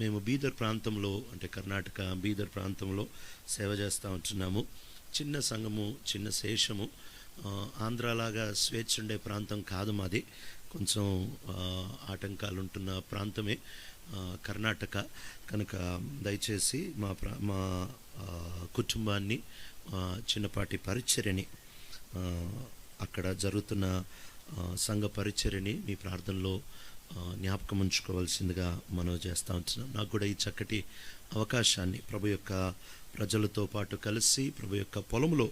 మేము బీదర్ ప్రాంతంలో, అంటే కర్ణాటక బీదర్ ప్రాంతంలో సేవ చేస్తూ ఉంటున్నాము. చిన్న సంఘము, చిన్న శేషము. ఆంధ్రాలాగా స్వేచ్ఛ ఉండే ప్రాంతం కాదు మాది, కొంచెం ఆటంకాలు ఉంటున్న ప్రాంతమే కర్ణాటక. కనుక దయచేసి మా కుటుంబాన్ని, చిన్నపాటి పరిచర్యని, అక్కడ జరుగుతున్న సంఘ పరిచర్యని మీ ప్రార్థనలో జ్ఞాపకం ఉంచుకోవాల్సిందిగా మనం చేస్తూ ఉంటున్నాం. నాకు కూడా ఈ చక్కటి అవకాశాన్ని ప్రభు యొక్క ప్రజలతో పాటు కలిసి ప్రభు యొక్క పొలంలో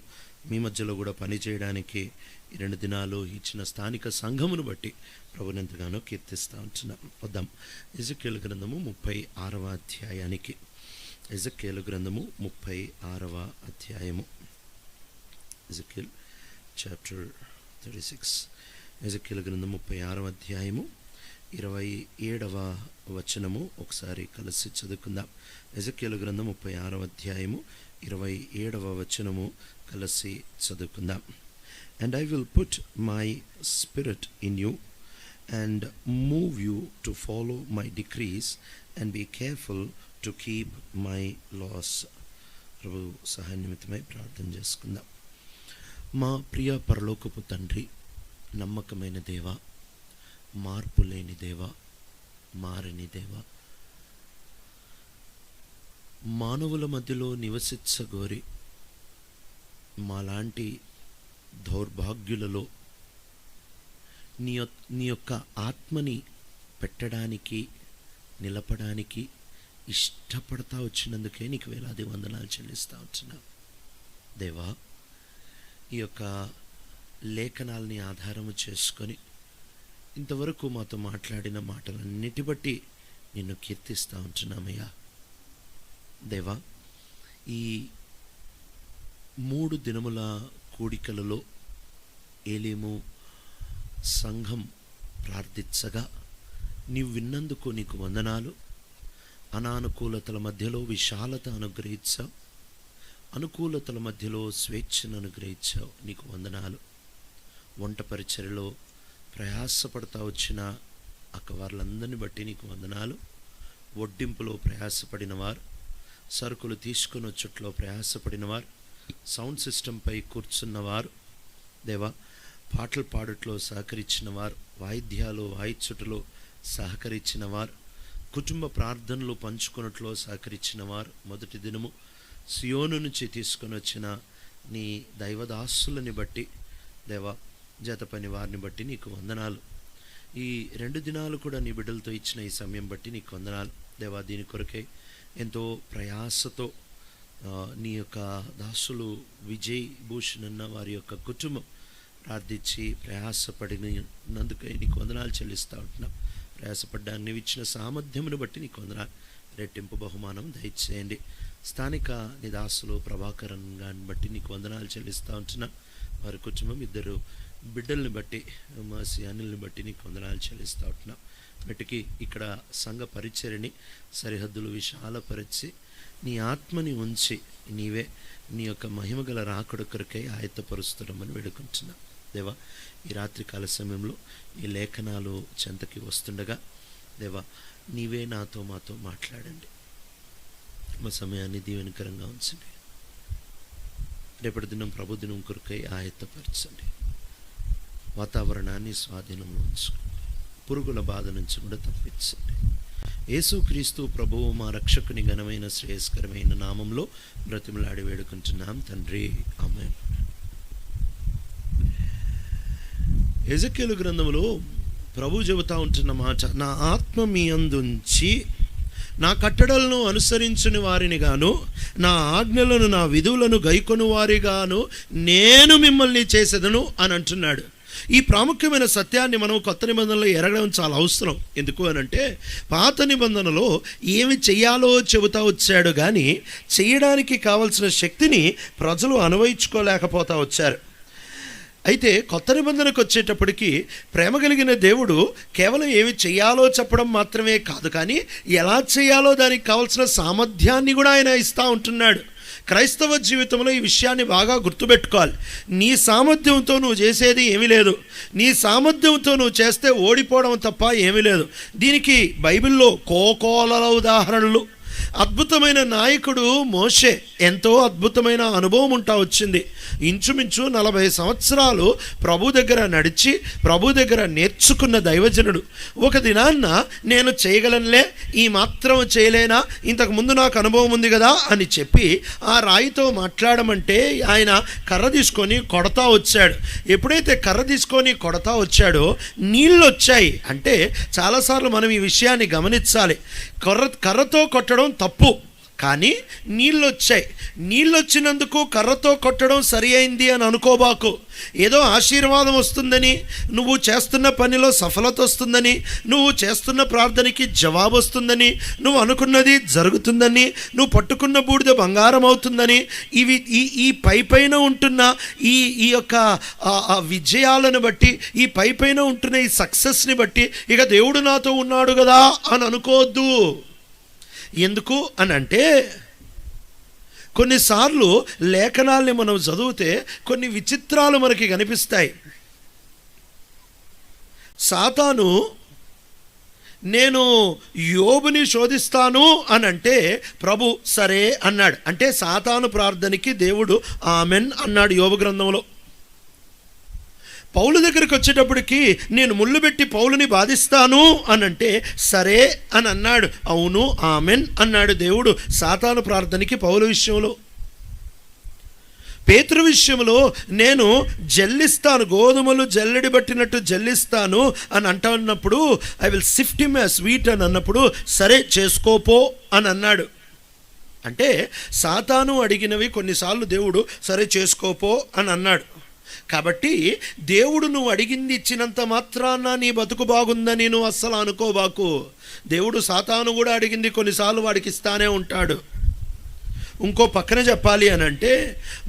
మీ మధ్యలో కూడా పనిచేయడానికి ఈ 2 దినాలు ఇచ్చిన స్థానిక సంఘమును బట్టి ప్రభుని ఎంతగానో కీర్తిస్తూ ఉంటున్నాం. వద్దాం ఎజెకియేలు గ్రంథము 36వ అధ్యాయానికి. ఎజెకియేలు గ్రంథము 36వ అధ్యాయము. ఎజెకియేల్ చాప్టర్ 36. ఎజెకియేలు గ్రంథం 36వ అధ్యాయము 27వ వచనము ఒకసారి కలిసి చదువుకుందాం. ఎజెకియేలు గ్రంథం 36వ అధ్యాయము 27వ వచనము కలిసి చదువుకుందాం. And I will put my spirit in you and move you to follow my decrees and be careful to keep my laws. ప్రభు సహాయ నిమిత్తమై ప్రార్థన చేసుకుందాం. మా ప్రియ పరలోకపు తండ్రి, నమ్మకమైన దేవ, మార్పు లేని దేవ, మారని దేవ, మానవుల మధ్యలో నివసించగోరి మాలాంటి దౌర్భాగ్యులలో నీ యొక్క ఆత్మని పెట్టడానికి, నిలపడానికి ఇష్టపడతా వచ్చినందుకే నీకు వేలాది వందనాలు చెల్లిస్తూ వచ్చినా దేవా. ఈ యొక్క లేఖనాలని ఆధారము చేసుకొని ఇంతవరకు మాతో మాట్లాడిన మాటలన్నిటి బట్టి నిన్ను కీర్తిస్తూ ఉంటున్నామయ్యా దేవా. ఈ 3 దినముల కూడికలలో ఏలీము సంఘం ప్రార్థించగా నీవు విన్నందుకు నీకు వందనాలు. అనానుకూలతల మధ్యలో విశాలత అనుగ్రహించావు, అనుకూలతల మధ్యలో స్వేచ్ఛను అనుగ్రహించావు, నీకు వందనాలు. వంట పరిచర్యలో ప్రయాసపడతా వచ్చిన అక్కవార్లందరిని బట్టి నీకు వందనాలు. వడ్డింపులో ప్రయాసపడిన వారు, సరుకులు తీసుకుని వచ్చుట్లో ప్రయాసపడిన వారు, సౌండ్ సిస్టంపై కూర్చున్నవారు దేవా, పాటలు పాడుట్లో సహకరించిన వారు, వాయిద్యాలు వాయిచ్చుటలో సహకరించిన వారు, కుటుంబ ప్రార్థనలు పంచుకున్నట్లో సహకరించిన వారు, మొదటి దినము సియోను నుంచి తీసుకొని వచ్చిన నీ దైవదాసులని బట్టి దేవా, జత పని వారిని బట్టి నీకు వందనాలు. ఈ 2 దినాలు కూడా నీ బిడ్డలతో ఇచ్చిన ఈ సమయం బట్టి నీకు వందనాలు దేవా. దీని కొరకే ఎంతో ప్రయాసతో నీ యొక్క దాసులు విజయ్ భూషణ్ అన్న వారి యొక్క కుటుంబం ప్రార్థించి ప్రయాసపడినందుకై నీకు వందనాలు చెల్లిస్తూ ఉంటున్నాం. ప్రయాసపడ్డానికి నీవు ఇచ్చిన సామర్థ్యమును బట్టి నీకు వందనాలు. రెట్టింపు బహుమానం దయచేయండి. స్థానిక నీ దాసులు ప్రభాకరన్ గారిని బట్టి నీకు వందనాలు చెల్లిస్తూ ఉంటున్నాం. వారి కుటుంబం 2 బిడ్డల్ని బట్టి, మాసి అనిల్ని బట్టి నీకు వందనాలు చెల్లిస్తూ ఉంటున్నాం. మట్టికి ఇక్కడ సంఘ పరిచర్ని సరిహద్దులు విశాలపరిచి నీ ఆత్మని ఉంచి నీవే నీ యొక్క మహిమగల రాకడ కొరకై ఆయత్తపరుస్తున్నామని వేడుకుంటున్నాం దేవా. ఈ రాత్రికాల సమయంలో ఈ లేఖనాలు చెంతకి వస్తుండగా దేవా, నీవే మాతో మాట్లాడండి. మా సమయాన్ని దీవెనకరంగా ఉంచండి. రేపటి దినం ప్రభుదినం కొరకై ఆయత్తపరచండి. వాతావరణాన్ని స్వాధీనంలో ఉంచుకోండి. పురుగుల బాధ నుంచి కూడా తప్పించండి. యేసుక్రీస్తు ప్రభువు మా రక్షకుని ఘనమైన శ్రేయస్కరమైన నామంలో బ్రతిమలాడి వేడుకుంటున్నాం తండ్రి, ఆమేన్. ఎజెకియేలు గ్రంథంలో ప్రభు చెబుతా ఉంటున్న మాట, నా ఆత్మ మీ అందుంచి నా కట్టడలను అనుసరించుని వారిని గాను, నా ఆజ్ఞలను నా విధులను గైకొను వారిగాను నేను మిమ్మల్ని చేసేదను అని అంటున్నాడు. ఈ ప్రాముఖ్యమైన సత్యాన్ని మనం కొత్త నిబంధనలో ఎరగడం చాలా అవసరం. ఎందుకు అనంటే, పాత నిబంధనలో ఏమి చెయ్యాలో చెబుతా వచ్చాడు, కానీ చేయడానికి కావలసిన శక్తిని ప్రజలు అనుభవించుకోలేకపోతా వచ్చారు. అయితే కొత్త నిబంధనకు వచ్చేటప్పటికి ప్రేమ కలిగిన దేవుడు కేవలం ఏమి చేయాలో చెప్పడం మాత్రమే కాదు, కానీ ఎలా చేయాలో దానికి కావాల్సిన సామర్థ్యాన్ని కూడా ఆయన ఇస్తూ ఉంటున్నాడు. క్రైస్తవ జీవితంలో ఈ విషయాన్ని బాగా గుర్తుపెట్టుకోవాలి. నీ సామర్థ్యంతో నువ్వు చేసేది ఏమీ లేదు. నీ సామర్థ్యంతో నువ్వు చేస్తే ఓడిపోవడం తప్ప ఏమీ లేదు. దీనికి బైబిల్లో కోకోలల ఉదాహరణలు. అద్భుతమైన నాయకుడు మోషే, ఎంతో అద్భుతమైన అనుభవం ఉంటా వచ్చింది. ఇంచుమించు 40 సంవత్సరాలు ప్రభు దగ్గర నడిచి ప్రభు దగ్గర నేర్చుకున్న దైవజనుడు. ఒక దినాన్న నేను చేయగలనులే, ఈ మాత్రం చేయలేనా, ఇంతకు ముందు నాకు అనుభవం ఉంది కదా అని చెప్పి ఆ రాయితో మాట్లాడమంటే ఆయన కర్ర తీసుకొని కొడతా వచ్చాడు. ఎప్పుడైతే కర్ర తీసుకొని కొడతా వచ్చాడో నీళ్ళు వచ్చాయి. అంటే చాలాసార్లు మనం ఈ విషయాన్ని గమనించాలి. కర్రతో కొట్టడం తప్పు, కానీ నీళ్ళు వచ్చాయి. నీళ్ళు వచ్చినందుకు కర్రతో కొట్టడం సరి అయింది అని అనుకోబాకు. ఏదో ఆశీర్వాదం వస్తుందని, నువ్వు చేస్తున్న పనిలో సఫలత వస్తుందని, నువ్వు చేస్తున్న ప్రార్థనకి జవాబు వస్తుందని, నువ్వు అనుకున్నది జరుగుతుందని, నువ్వు పట్టుకున్న బూడిద బంగారం అవుతుందని, ఇవి ఈ పైన ఉంటున్న ఈ యొక్క విజయాలను బట్టి, ఈ పైన ఉంటున్న ఈ సక్సెస్ని బట్టి ఇక దేవుడు నాతో ఉన్నాడు కదా అని అనుకోవద్దు. ఎందుకు అని అంటే, కొన్నిసార్లు లేఖనాల్ని మనం చదివితే కొన్ని విచిత్రాలు మనకి కనిపిస్తాయి. సాతాను నేను యోబుని శోధిస్తాను అని అంటే ప్రభు సరే అన్నాడు. అంటే సాతాను ప్రార్థనకి దేవుడు ఆమెన్ అన్నాడు యోబు గ్రంథంలో. పౌలు దగ్గరికి వచ్చేటప్పటికి నేను ముళ్ళు పెట్టి పౌలుని బాధిస్తాను అని అంటే సరే అని అన్నాడు. అవును ఆమెన్ అన్నాడు దేవుడు సాతాను ప్రార్థనకి పౌలు విషయంలో. పేతురు విషయంలో నేను జల్లిస్తాను, గోధుమలు జల్లెడి పట్టినట్టు జల్లిస్తాను అని అంటున్నప్పుడు I will sift him as wheat అని అన్నప్పుడు సరే చేసుకోపో అని అన్నాడు. అంటే సాతాను అడిగినవి కొన్నిసార్లు దేవుడు సరే చేసుకోపో అని అన్నాడు. కాబట్టి దేవుడు నువ్వు అడిగింది ఇచ్చినంత మాత్రాన నీ బతుకు బాగుందని నువ్వు అస్సలు అనుకోబాకు. దేవుడు సాతాను కూడా అడిగింది కొన్నిసార్లు వాడికి ఇస్తానే ఉంటాడు. ఇంకో పక్కన చెప్పాలి అని అంటే,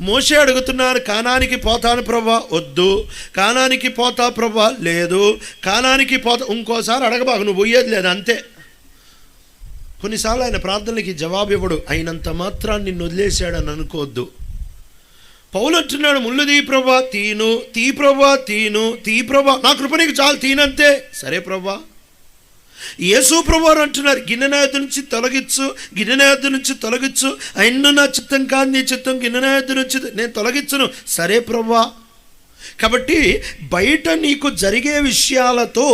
మోషే అడుగుతున్నారు కానానికి పోతాను ప్రభా, వద్దు. కానానికి పోతా ప్రభా, లేదు. కానానికి పోతా, ఇంకోసారి అడగబాకు, నువ్వు పోయేది లేదు అంతే. కొన్నిసార్లు ఆయన ప్రార్థనలకి జవాబు ఇవ్వడు, అయినంత మాత్రాన్ని నిన్ను వదిలేశాడని అనుకోవద్దు. పౌలు అంటున్నాడు ముళ్ళు తీ ప్రభా, తీ ప్రభా, నా కృప నీకు చాలు, తీనంతే. సరే ప్రభా. యేసు ప్రభువారు అంటున్నారు గిన్నె యొద్ద నుంచి తొలగించు, అయిన నా చిత్తం కాదు నీ చిత్తం, గిన్నె యొద్ద నుంచి నేను తొలగించను. సరే ప్రభా. కాబట్టి బయట నీకు జరిగే విషయాలతో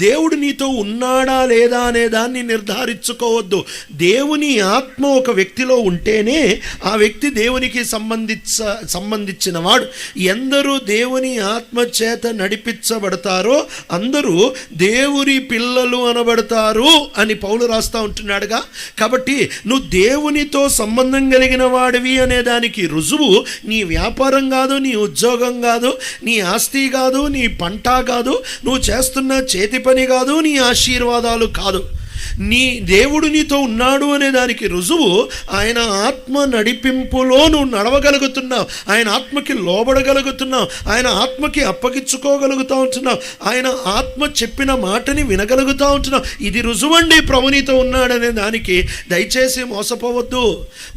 దేవుడు నీతో ఉన్నాడా లేదా అనే దాన్ని నిర్ధారించుకోవద్దు. దేవుని ఆత్మ ఒక వ్యక్తిలో ఉంటేనే ఆ వ్యక్తి దేవునికి సంబంధించిన వాడు. ఎందరూ దేవుని ఆత్మ చేత నడిపించబడతారో అందరూ దేవుని పిల్లలు అనబడతారు అని పౌలు రాస్తా ఉంటున్నాడుగా. కాబట్టి నువ్వు దేవునితో సంబంధం కలిగిన వాడివి అనే దానికి రుజువు నీ వ్యాపారం కాదు, నీ ఉద్యోగం కాదు, నీ ఆస్తి కాదు, నీ పంట కాదు, నువ్వు చేస్తున్న చేతి పని కాదు, నీ ఆశీర్వాదాలు కాదు. నీ దేవుడు నీతో ఉన్నాడు అనే దానికి రుజువు ఆయన ఆత్మ నడిపింపులో నువ్వు నడవగలుగుతున్నావు, ఆయన ఆత్మకి లోబడగలుగుతున్నావు, ఆయన ఆత్మకి అప్పగించుకోగలుగుతూ ఉంటున్నావు, ఆయన ఆత్మ చెప్పిన మాటని వినగలుగుతూ ఉంటున్నావు. ఇది రుజువండి ప్రభు నీతో ఉన్నాడనే దానికి. దయచేసి మోసపోవద్దు.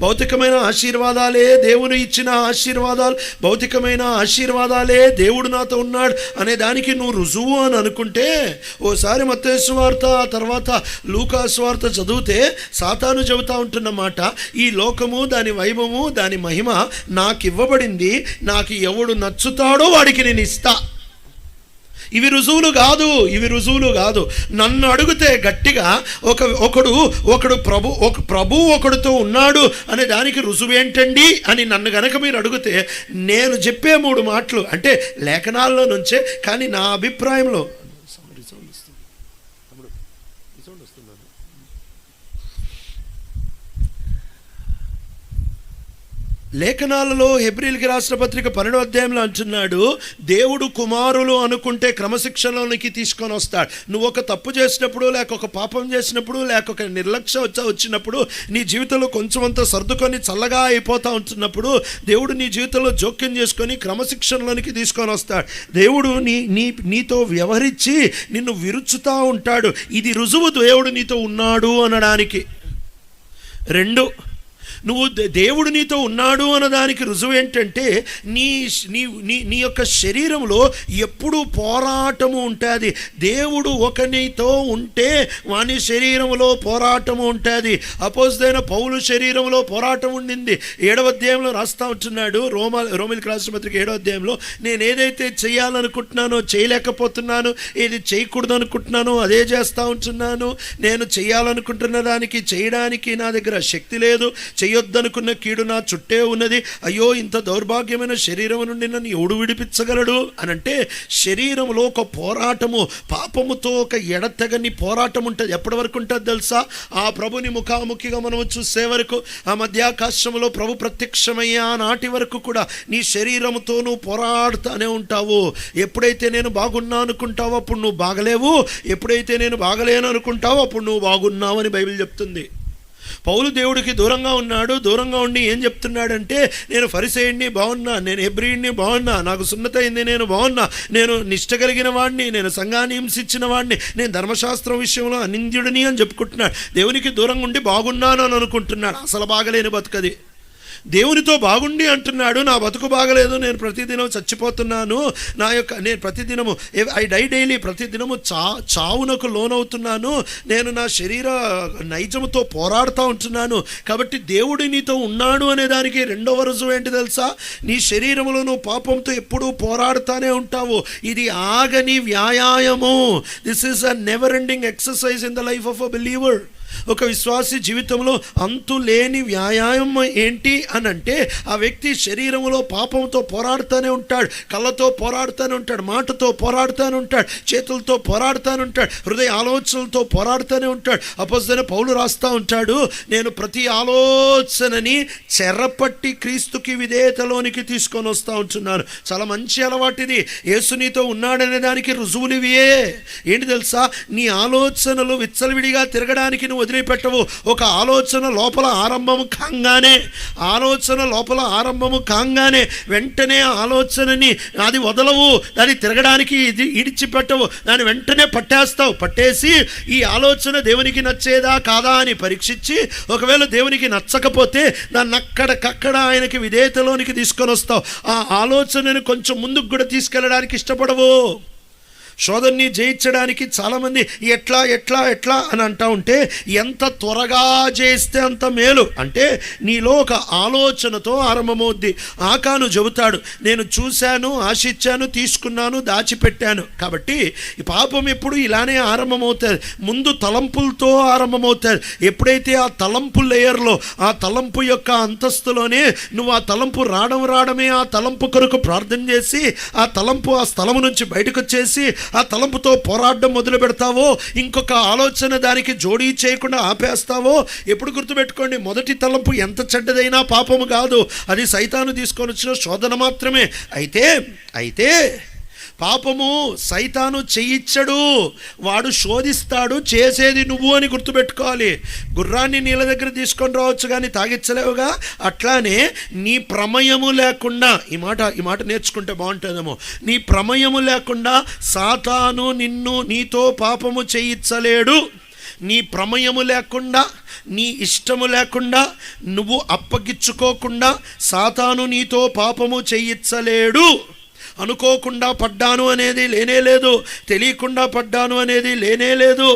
భౌతికమైన ఆశీర్వాదాలే దేవుని ఇచ్చిన ఆశీర్వాదాలు, భౌతికమైన ఆశీర్వాదాలే దేవుడు నాతో ఉన్నాడు అనే దానికి నువ్వు రుజువు అని అనుకుంటే, ఓసారి మత్తయి సువార్త తర్వాత లూకా సువార్త చదివితే సాతాను చెబుతా ఉంటున్న మాట, ఈ లోకము దాని వైభవము దాని మహిమ నాకు ఇవ్వబడింది, నాకు ఎవడు నచ్చుతాడో వాడికి నేను ఇస్తా. ఇవి రుజువులు కాదు. నన్ను అడిగితే గట్టిగా ఒకడు ప్రభు ఒకడితో ఉన్నాడు అనే దానికి రుజువు ఏంటండి అని నన్ను గనక మీరు అడిగితే నేను చెప్పే 3 మాటలు అంటే లేఖనాల్లో నుంచే, కానీ నా అభిప్రాయంలో లేఖనాలలో హెబ్రీయులకు రాసిన పత్రిక 12వ అధ్యాయంలో అంటున్నాడు, దేవుడు కుమారులు అనుకుంటే క్రమశిక్షణలోనికి తీసుకొని వస్తాడు. నువ్వు ఒక తప్పు చేసినప్పుడు, లేక ఒక పాపం చేసినప్పుడు, లేక ఒక నిర్లక్ష్యం వచ్చినప్పుడు, నీ జీవితంలో కొంచెం అంతా సర్దుకొని చల్లగా అయిపోతూ ఉంటున్నప్పుడు దేవుడు నీ జీవితంలో జోక్యం చేసుకొని క్రమశిక్షణలోనికి తీసుకొని వస్తాడు. దేవుడు నీతో వ్యవహరించి నిన్ను విరుచుతూ ఉంటాడు. ఇది రుజువు దేవుడు నీతో ఉన్నాడు అనడానికి. 2, నువ్వు దేవుడు నీతో ఉన్నాడు అన్నదానికి రుజువు ఏంటంటే నీ నీ నీ నీ యొక్క శరీరంలో ఎప్పుడూ పోరాటము ఉంటుంది. దేవుడు ఒకనితో ఉంటే వాని శరీరంలో పోరాటము ఉంటుంది. అపోస్తలుడైన పౌలు శరీరంలో పోరాటం ఉండింది. 7వ అధ్యాయంలో రాస్తా ఉంటున్నాడు, రోమీయులకు రాసిన పత్రిక 7వ అధ్యాయంలో, నేను ఏదైతే చేయాలనుకుంటున్నానో చేయలేకపోతున్నాను, ఏది చేయకూడదు అనుకుంటున్నానో అదే చేస్తూ ఉంటున్నాను. నేను చేయాలనుకుంటున్న దానికి చేయడానికి నా దగ్గర శక్తి లేదు, చేయొద్దనుకున్న కీడు నా చుట్టే ఉన్నది. అయ్యో, ఇంత దౌర్భాగ్యమైన శరీరం నుండి నన్ను ఎవడు విడిపించగలడు అని అంటే, శరీరంలో ఒక పోరాటము, పాపముతో ఒక ఎడతెగని పోరాటం ఉంటుంది. ఎప్పటి వరకు ఉంటుంది తెలుసా? ఆ ప్రభుని ముఖాముఖిగా మనం చూసే వరకు, ఆ మధ్యాకాశంలో ప్రభు ప్రత్యక్షమయ్యే నాటి వరకు కూడా నీ శరీరంతో నువ్వు పోరాడుతూనే ఉంటావు. ఎప్పుడైతే నేను బాగున్నా అనుకుంటావో అప్పుడు నువ్వు బాగలేవు, ఎప్పుడైతే నేను బాగలేను అనుకుంటావో అప్పుడు నువ్వు బాగున్నావు అని బైబిల్ చెప్తుంది. పౌలు దేవుడికి దూరంగా ఉన్నాడు. దూరంగా ఉండి ఏం చెప్తున్నాడంటే, నేను ఫరిసేయుడిని బాగున్నా, నేను హెబ్రీయుడిని బాగున్నా, నాకు సున్నత అయింది, నేను బాగున్నా, నేను నిష్ట కలిగిన వాడిని, నేను సంఘాన్ని హింసించిన వాడిని, నేను ధర్మశాస్త్రం విషయంలో అనింద్యుడిని అని చెప్పుకుంటున్నాడు. దేవునికి దూరంగా ఉండి బాగున్నాను అని అనుకుంటున్నాడు. అసలు బాగలేని బతుకది. దేవునితో బాగుండి అంటున్నాడు, నా బతుకు బాగలేదు, నేను ప్రతిదినం చచ్చిపోతున్నాను, నేను ప్రతిదినము ఐ డై డైలీ, ప్రతిదినము చావునకు లోనవుతున్నాను, నేను నా శరీర నైజముతో పోరాడుతూ ఉంటున్నాను. కాబట్టి దేవుడు నీతో ఉన్నాడు అనే దానికి రెండవ రుజువు ఏంటి తెలుసా? నీ శరీరంలో నువ్వు పాపంతో ఎప్పుడూ పోరాడుతూనే ఉంటావు. ఇది ఆగని వ్యాయామము. This is a never ending exercise in the life of a believer. ఒక విశ్వాసి జీవితంలో అంతు లేని వ్యాయామం ఏంటి అని అంటే, ఆ వ్యక్తి శరీరంలో పాపంతో పోరాడుతూనే ఉంటాడు, కళ్ళతో పోరాడుతూనే ఉంటాడు, మాటతో పోరాడుతూనే ఉంటాడు, చేతులతో పోరాడుతూనే ఉంటాడు, హృదయ ఆలోచనలతో పోరాడుతూనే ఉంటాడు. అపోస్తలుడైన పౌలు రాస్తూ ఉంటాడు, నేను ప్రతి ఆలోచనని చెరపట్టి క్రీస్తుకి విధేయతలోనికి తీసుకొని వస్తూ ఉంటున్నాను. చాలా మంచి అలవాటు ఇది. యేసు నీతో ఉన్నాడనే దానికి రుజువులు ఇవే. ఏంటి తెలుసా? నీ ఆలోచనలు విచ్చలవిడిగా తిరగడానికి నువ్వు వదిలిపెట్టవు. ఒక ఆలోచన లోపల ఆరంభము కాంగానే వెంటనే ఆలోచనని అది వదలవు, దాన్ని తిరగడానికి ఇడిచిపెట్టవు, దాన్ని వెంటనే పట్టేసి ఈ ఆలోచన దేవునికి నచ్చేదా కాదా అని పరీక్షించి, ఒకవేళ దేవునికి నచ్చకపోతే దాన్ని అక్కడకక్కడ ఆయనకి విధేయతలోనికి తీసుకొని వస్తావు. ఆ ఆలోచనను కొంచెం ముందుకు కూడా తీసుకెళ్ళడానికి ఇష్టపడవు. శోధనని జయించడానికి చాలామంది ఎట్లా అని అంటూ ఉంటే, ఎంత త్వరగా చేస్తే అంత మేలు. అంటే నీలో ఒక ఆలోచనతో ఆరంభమవుద్ది. ఆకాను చెబుతాడు, నేను చూశాను, ఆశించాను, తీసుకున్నాను, దాచిపెట్టాను. కాబట్టి ఈ పాపం ఎప్పుడు ఇలానే ఆరంభమవుతుంది. ముందు తలంపులతో ఆరంభమవుతుంది. ఎప్పుడైతే ఆ తలంపు లేయర్లో, ఆ తలంపు యొక్క అంతస్తులోనే నువ్వు ఆ తలంపు రావడమే ఆ తలంపు కొరకు ప్రార్థన చేసి, ఆ తలంపు ఆ స్థలము నుంచి బయటకు వచ్చేసి ఆ తలంపుతో పోరాడడం మొదలు పెడతావో, ఇంకొక ఆలోచన దానికి జోడీ చేయకుండా ఆపేస్తావో, ఎప్పుడు గుర్తుపెట్టుకోండి, మొదటి తలంపు ఎంత చెడ్డదైనా పాపము కాదు, అది సైతాను తీసుకొని వచ్చిన శోధన మాత్రమే. అయితే పాపము సైతాను చేయించడు, వాడు శోధిస్తాడు, చేసేది నువ్వు అని గుర్తుపెట్టుకోవాలి. గుర్రాన్ని నీళ్ళ దగ్గర తీసుకొని రావచ్చు కానీ తాగించలేవుగా. అట్లానే నీ ప్రమేయము లేకుండా, ఈ మాట నేర్చుకుంటే బాగుంటుందేమో, నీ ప్రమేయము లేకుండా సాతాను నీతో పాపము చేయించలేడు. నీ ప్రమేయము లేకుండా, నీ ఇష్టము లేకుండా, నువ్వు అప్పగించుకోకుండా సాతాను నీతో పాపము చేయించలేడు. అనుకోకుండా పడ్డాను అనేది లేనే లేదు, తెలియకుండా పడ్డాను అనేది లేనే లేదు,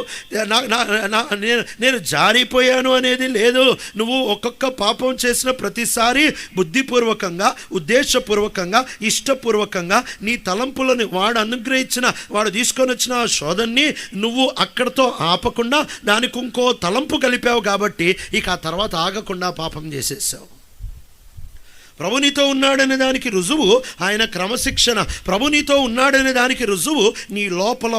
నేను జారిపోయాను అనేది లేదు. నువ్వు ఒక్కొక్క పాపం చేసిన ప్రతిసారి బుద్ధిపూర్వకంగా, ఉద్దేశపూర్వకంగా, ఇష్టపూర్వకంగా నీ తలంపులను వాడు తీసుకొని వచ్చిన ఆ శోధనని నువ్వు అక్కడితో ఆపకుండా దానికి ఇంకో తలంపు కలిపావు. కాబట్టి ఇక ఆ తర్వాత ఆగకుండా పాపం చేసేసావు. ప్రభు నీతో ఉన్నాడనే దానికి రుజువు ఆయన క్రమశిక్షణ. ప్రభు నీతో ఉన్నాడనే దానికి రుజువు నీ లోపల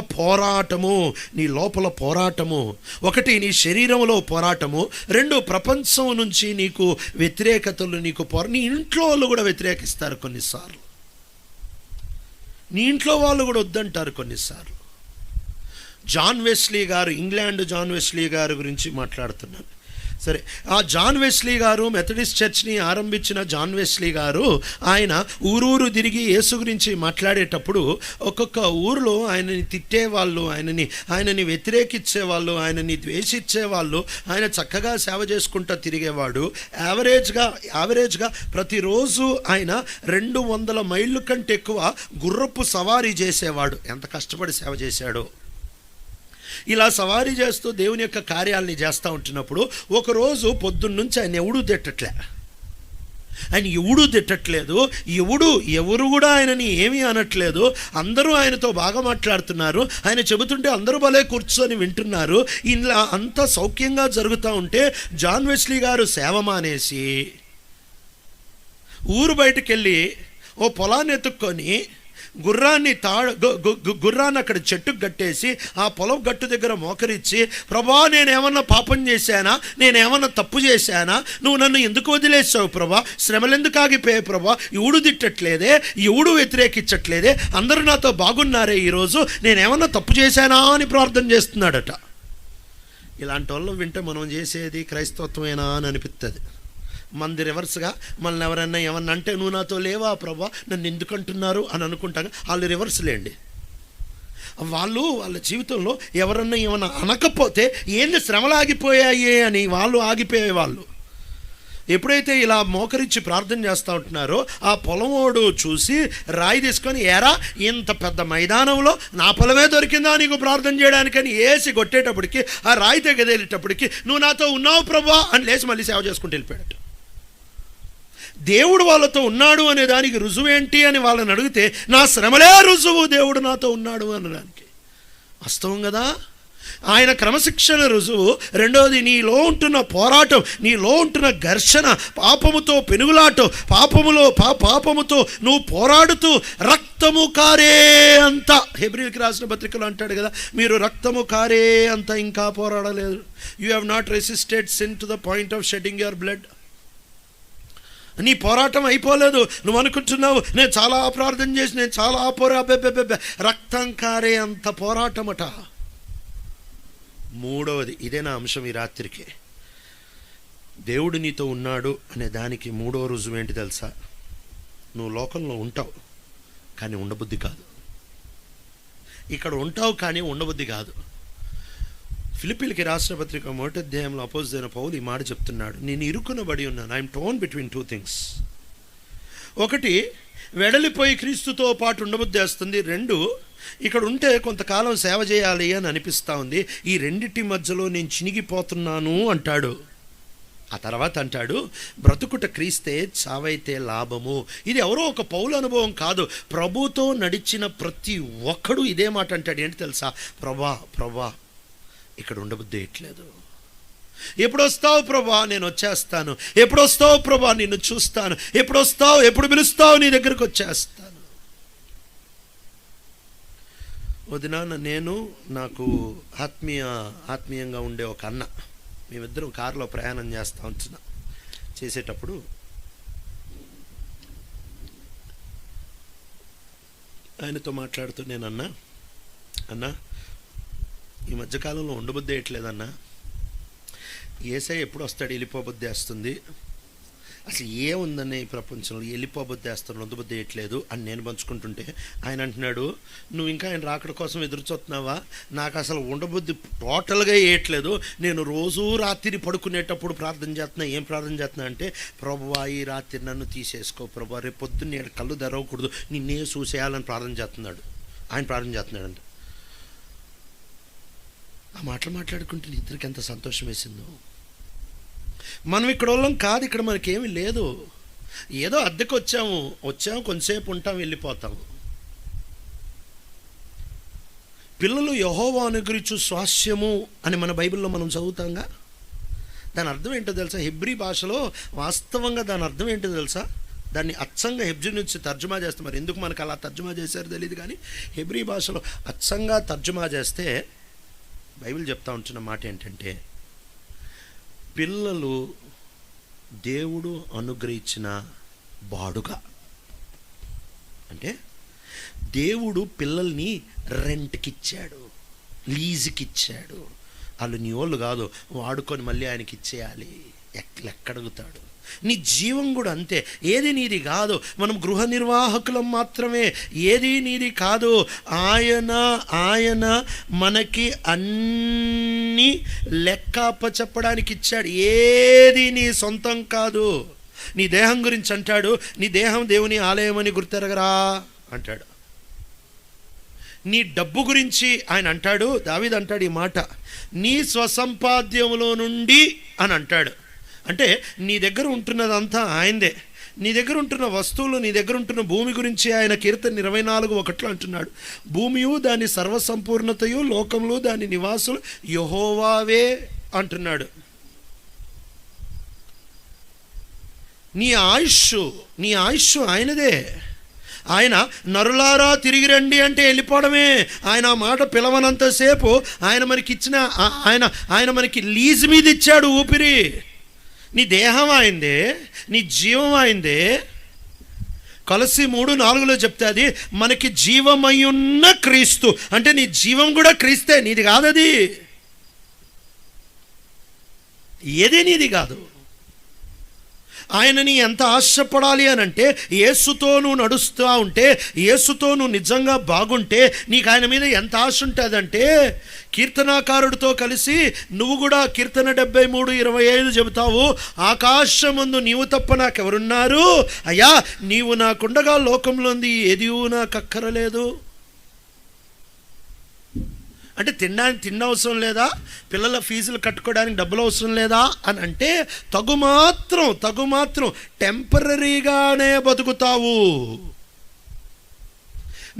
పోరాటము. ఒకటి, నీ శరీరంలో పోరాటము. రెండు, ప్రపంచం నుంచి నీకు వ్యతిరేకతలు, నీ ఇంట్లో వాళ్ళు కూడా వ్యతిరేకిస్తారు కొన్నిసార్లు. నీ ఇంట్లో వాళ్ళు కూడా వద్దంటారు కొన్నిసార్లు. ఇంగ్లాండ్ జాన్ వెస్లీ గారి గురించి మాట్లాడుతున్నాను. సరే, ఆ జాన్ వెస్లీ గారు మెథడిస్ట్ చర్చ్ని ఆరంభించిన జాన్ వెస్లీ గారు ఆయన ఊరూరు తిరిగి యేసు గురించి మాట్లాడేటప్పుడు ఒక్కొక్క ఊరిలో ఆయనని తిట్టేవాళ్ళు, ఆయనని వ్యతిరేకించేవాళ్ళు, ఆయనని ద్వేషించేవాళ్ళు. ఆయన చక్కగా సేవ చేసుకుంటూ తిరిగేవాడు. యావరేజ్గా ప్రతిరోజు ఆయన 200 మైళ్ళు కంటే ఎక్కువ గుర్రపు సవారీ చేసేవాడు. ఎంత కష్టపడి సేవ చేశాడో. ఇలా సవారీ చేస్తూ దేవుని యొక్క కార్యాలని చేస్తూ ఉంటున్నప్పుడు ఒకరోజు పొద్దున్నుంచి ఆయన ఎవడు తిట్టట్లేదు. ఎవరు కూడా ఆయనని ఏమీ అనట్లేదు. అందరూ ఆయనతో బాగా మాట్లాడుతున్నారు. ఆయన చెబుతుంటే అందరూ భలే కూర్చొని వింటున్నారు. ఇలా అంతా సౌఖ్యంగా జరుగుతూ ఉంటే జాన్ వెస్లీ గారు సేవ మానేసి ఊరు బయటకు వెళ్ళి ఓ పొలాన్ని ఎత్తుక్కొని గుర్రాన్ని అక్కడ చెట్టుకు కట్టేసి ఆ పొలం గట్టు దగ్గర మోకరించి, ప్రభా నేనేమన్నా పాపం చేశానా, నేనేమన్నా తప్పు చేశానా, నువ్వు నన్ను ఎందుకు వదిలేసావు ప్రభా, శ్రమలు ఎందుకు ఆగిపోయావు ప్రభా, ఎవడు తిట్టట్లేదే, ఎవడు వ్యతిరేకించట్లేదే, అందరూ నాతో బాగున్నారే, ఈరోజు నేనేమన్నా తప్పు చేశానా అని ప్రార్థన చేస్తున్నాడట. ఇలాంటి వాళ్ళు వింటే మనం చేసేది క్రైస్తవత్వమేనా అని అనిపిస్తుంది. మనది రివర్స్గా, మనల్ని ఎవరన్నా ఏమన్నా అంటే నువ్వు నాతో లేవా ప్రభా, నన్ను ఎందుకు అంటున్నారు అని అనుకుంటాను. వాళ్ళు రివర్స్లేండి. వాళ్ళ జీవితంలో ఎవరన్నా ఏమన్నా అనకపోతే ఏంది శ్రమలు ఆగిపోయాయి అని వాళ్ళు ఆగిపోయేవాళ్ళు. ఎప్పుడైతే ఇలా మోకరించి ప్రార్థన చేస్తూ ఉంటున్నారో ఆ పొలమోడు చూసి రాయి తీసుకొని, ఏరా ఇంత పెద్ద మైదానంలో నా పొలమే దొరికిందా నీకు ప్రార్థన చేయడానికని వేసి కొట్టేటప్పటికి, ఆ రాయి తెగదేలేటప్పటికి, నువ్వు నాతో ఉన్నావు ప్రభా అని లేచి మళ్ళీ సేవ చేసుకుంటూ వెళ్ళిపోయాడు. దేవుడు వాళ్ళతో ఉన్నాడు అనే దానికి రుజువేంటి అని వాళ్ళని అడిగితే, నా శ్రమలే రుజువు దేవుడు నాతో ఉన్నాడు అనడానికి. వాస్తవం కదా. ఆయన క్రమశిక్షణ రుజువు. రెండోది, నీలో ఉంటున్న పోరాటం, నీలో ఉంటున్న ఘర్షణ, పాపముతో పెనుగులాటం, పాపముతో నువ్వు పోరాడుతూ రక్తము కారే అంత, హెబ్రీయులకు రాసిన పత్రికలో అంటాడు కదా, మీరు రక్తము కారే అంత ఇంకా పోరాడలేదు. You have not resisted sin to the point of shedding your blood. నీ పోరాటం అయిపోలేదు. నువ్వు అనుకుంటున్నావు నేను చాలా ప్రార్థన చేసి నేను చాలా రక్తం కారే అంత పోరాటమట. మూడవది, ఇదే నా అంశం ఈ రాత్రికి. దేవుడు నీతో ఉన్నాడు అనే దానికి మూడవ రుజువు ఏంటి తెలుసా? నువ్వు లోకంలో ఉంటావు కానీ ఉండబుద్ధి కాదు. ఇక్కడ ఉంటావు కానీ ఉండబుద్ధి కాదు. ఫిలిప్పీలకి రాసిన పత్రిక 1వ అధ్యాయంలో అపోజిట్ పౌలు ఈ మాట చెప్తున్నాడు, నేను ఇరుకునబడి ఉన్నాను. I'm torn between 2 things. ఒకటి, వెడలిపోయి క్రీస్తుతో పాటు ఉండబుద్ధి వేస్తుంది. 2, ఇక్కడ ఉంటే కొంతకాలం సేవ చేయాలి అని అనిపిస్తూ ఉంది. ఈ రెండిటి మధ్యలో నేను చినిగిపోతున్నాను అంటాడు. ఆ తర్వాత అంటాడు, బ్రతుకుట క్రీస్తే చావైతే లాభము. ఇది ఎవరో ఒక పౌలు అనుభవం కాదు. ప్రభుతో నడిచిన ప్రతి ఒక్కడు ఇదే మాట అంటాడు. ఏంటి తెలుసా? ప్రభా ఇక్కడ ఉండబుద్ధి వేయట్లేదు. ఎప్పుడు వస్తావు ప్రభా? నేను వచ్చేస్తాను. ఎప్పుడు వస్తావు ప్రభా? నిన్ను చూస్తాను. ఎప్పుడు వస్తావు? ఎప్పుడు పిలుస్తావు? నీ దగ్గరకు వచ్చేస్తాను. వదినా, నేను నాకు ఆత్మీయంగా ఉండే ఒక అన్న, మేమిద్దరం కారులో ప్రయాణం చేసేటప్పుడు ఆయనతో మాట్లాడుతూ నేను అన్నా ఈ మధ్యకాలంలో ఉండబుద్ధి వేయట్లేదన్నా, ఏసై ఎప్పుడు వస్తాడు? వెళ్ళిపోబుద్ధి వేస్తుంది. అసలు ఏముందని ఈ ప్రపంచంలో వెళ్ళిపోబుద్ధి వేస్తాను, ఉండబుద్ధి వేయట్లేదు అని నేను పంచుకుంటుంటే ఆయన అంటున్నాడు, నువ్వు ఇంకా ఆయన రాకడ కోసం ఎదురు చూస్తున్నావా? నాకు అసలు ఉండబుద్ధి టోటల్గా వేయట్లేదు. నేను రోజూ రాత్రి పడుకునేటప్పుడు ప్రార్థన చేస్తున్నా. ఏం ప్రార్థన చేస్తున్నా అంటే, ప్రభువా ఈ రాత్రి నన్ను తీసేసుకో ప్రభువా, రేపు పొద్దున్న నేను కళ్ళు తెరవకూడదు, నిన్నే చూసేయాలని ప్రార్థన చేస్తున్నాడు. ఆయన ప్రార్థన చేస్తున్నాడు. ఆ మాటలు మాట్లాడుకుంటే ఇద్దరికి ఎంత సంతోషం వేసిందో. మనం ఇక్కడ వాళ్ళం కాదు, ఇక్కడ మనకేమీ లేదు. ఏదో అద్దెకు వచ్చాము, కొంతసేపు ఉంటాం, వెళ్ళిపోతాము. పిల్లలు యెహోవా అనుగ్రహించు స్వాస్యము అని మన బైబిల్లో మనం చదువుతాంగా. దాని అర్థం ఏంటో తెలుసా? హెబ్రీ భాషలో వాస్తవంగా దాని అర్థం ఏంటో తెలుసా? దాన్ని అచ్చంగా హెబ్రీ నుంచి తర్జుమా చేస్తే, మరి ఎందుకు మనకు అలా తర్జుమా చేశారో తెలియదు కానీ హెబ్రీ భాషలో అచ్చంగా తర్జుమా చేస్తే బైబిల్ చెప్తా ఉంటున్న మాట ఏంటంటే, పిల్లలు దేవుడు అనుగ్రహించిన బాడుగా. అంటే దేవుడు పిల్లల్ని రెంట్కిచ్చాడు, లీజుకిచ్చాడు. వాళ్ళు నీ వాళ్ళు కాదు, వాడుకొని మళ్ళీ ఆయనకి ఇచ్చేయాలి. ఎక్కడగుతాడు? నీ జీవం కూడా అంతే. ఏది నీది కాదు. మనం గృహ నిర్వాహకులం మాత్రమే. ఏది నీది కాదు. ఆయన మనకి అన్నీ లెక్కప్ప చెప్పడానికి ఇచ్చాడు. ఏది నీ సొంతం కాదు. నీ దేహం గురించి అంటాడు, నీ దేహం దేవుని ఆలయం అని గుర్తెరగరా అంటాడు. నీ డబ్బు గురించి ఆయన అంటాడు, దావీదు అంటాడు ఈ మాట, నీ స్వసంపాద్యములో నుండి అని అంటాడు. అంటే నీ దగ్గర ఉంటున్నదంతా ఆయనదే. నీ దగ్గర ఉంటున్న వస్తువులు, నీ దగ్గర ఉంటున్న భూమి గురించి ఆయన కీర్తన 24:1 అంటున్నాడు, భూమియు దాని సర్వసంపూర్ణతయు, లోకంలో దాని నివాసులు యెహోవావే అంటున్నాడు. నీ ఆయుష్ ఆయనదే. ఆయన నరులారా తిరిగి రండి అంటే వెళ్ళిపోవడమే. ఆయన ఆ మాట పిలవనంతసేపు ఆయన మనకి ఇచ్చిన ఆయన మనకి లీజ్ మీద ఇచ్చాడు ఊపిరి. నీ దేహం ఆయనదే, నీ జీవం ఆయనదే. కొలస్సీ 3:4 చెప్తే అది మనకి జీవమయ్యున్న క్రీస్తు అంటే నీ జీవం కూడా క్రీస్తే, నీది కాదది. ఏదే నీది కాదు. ఆయనని ఎంత ఆశపడాలి అని అంటే, యేసుతో నువ్వు నడుస్తూ ఉంటే, యేసుతో నువ్వు నిజంగా బాగుంటే నీకు ఆయన మీద ఎంత ఆశ ఉంటుందంటే, కీర్తనాకారుడితో కలిసి నువ్వు కూడా కీర్తన 73:25 చెబుతావు, ఆకాశమందు నీవు తప్ప నాకెవరున్నారు అయ్యా, నీవు నాకుండగా లోకంలోంది ఏది నాకు అక్కరలేదు. అంటే తినడానికి తిండి అవసరం లేదా, పిల్లల ఫీజులు కట్టుకోవడానికి డబ్బులు అవసరం లేదా అని అంటే, తగు మాత్రం టెంపరీగానే బతుకుతావు.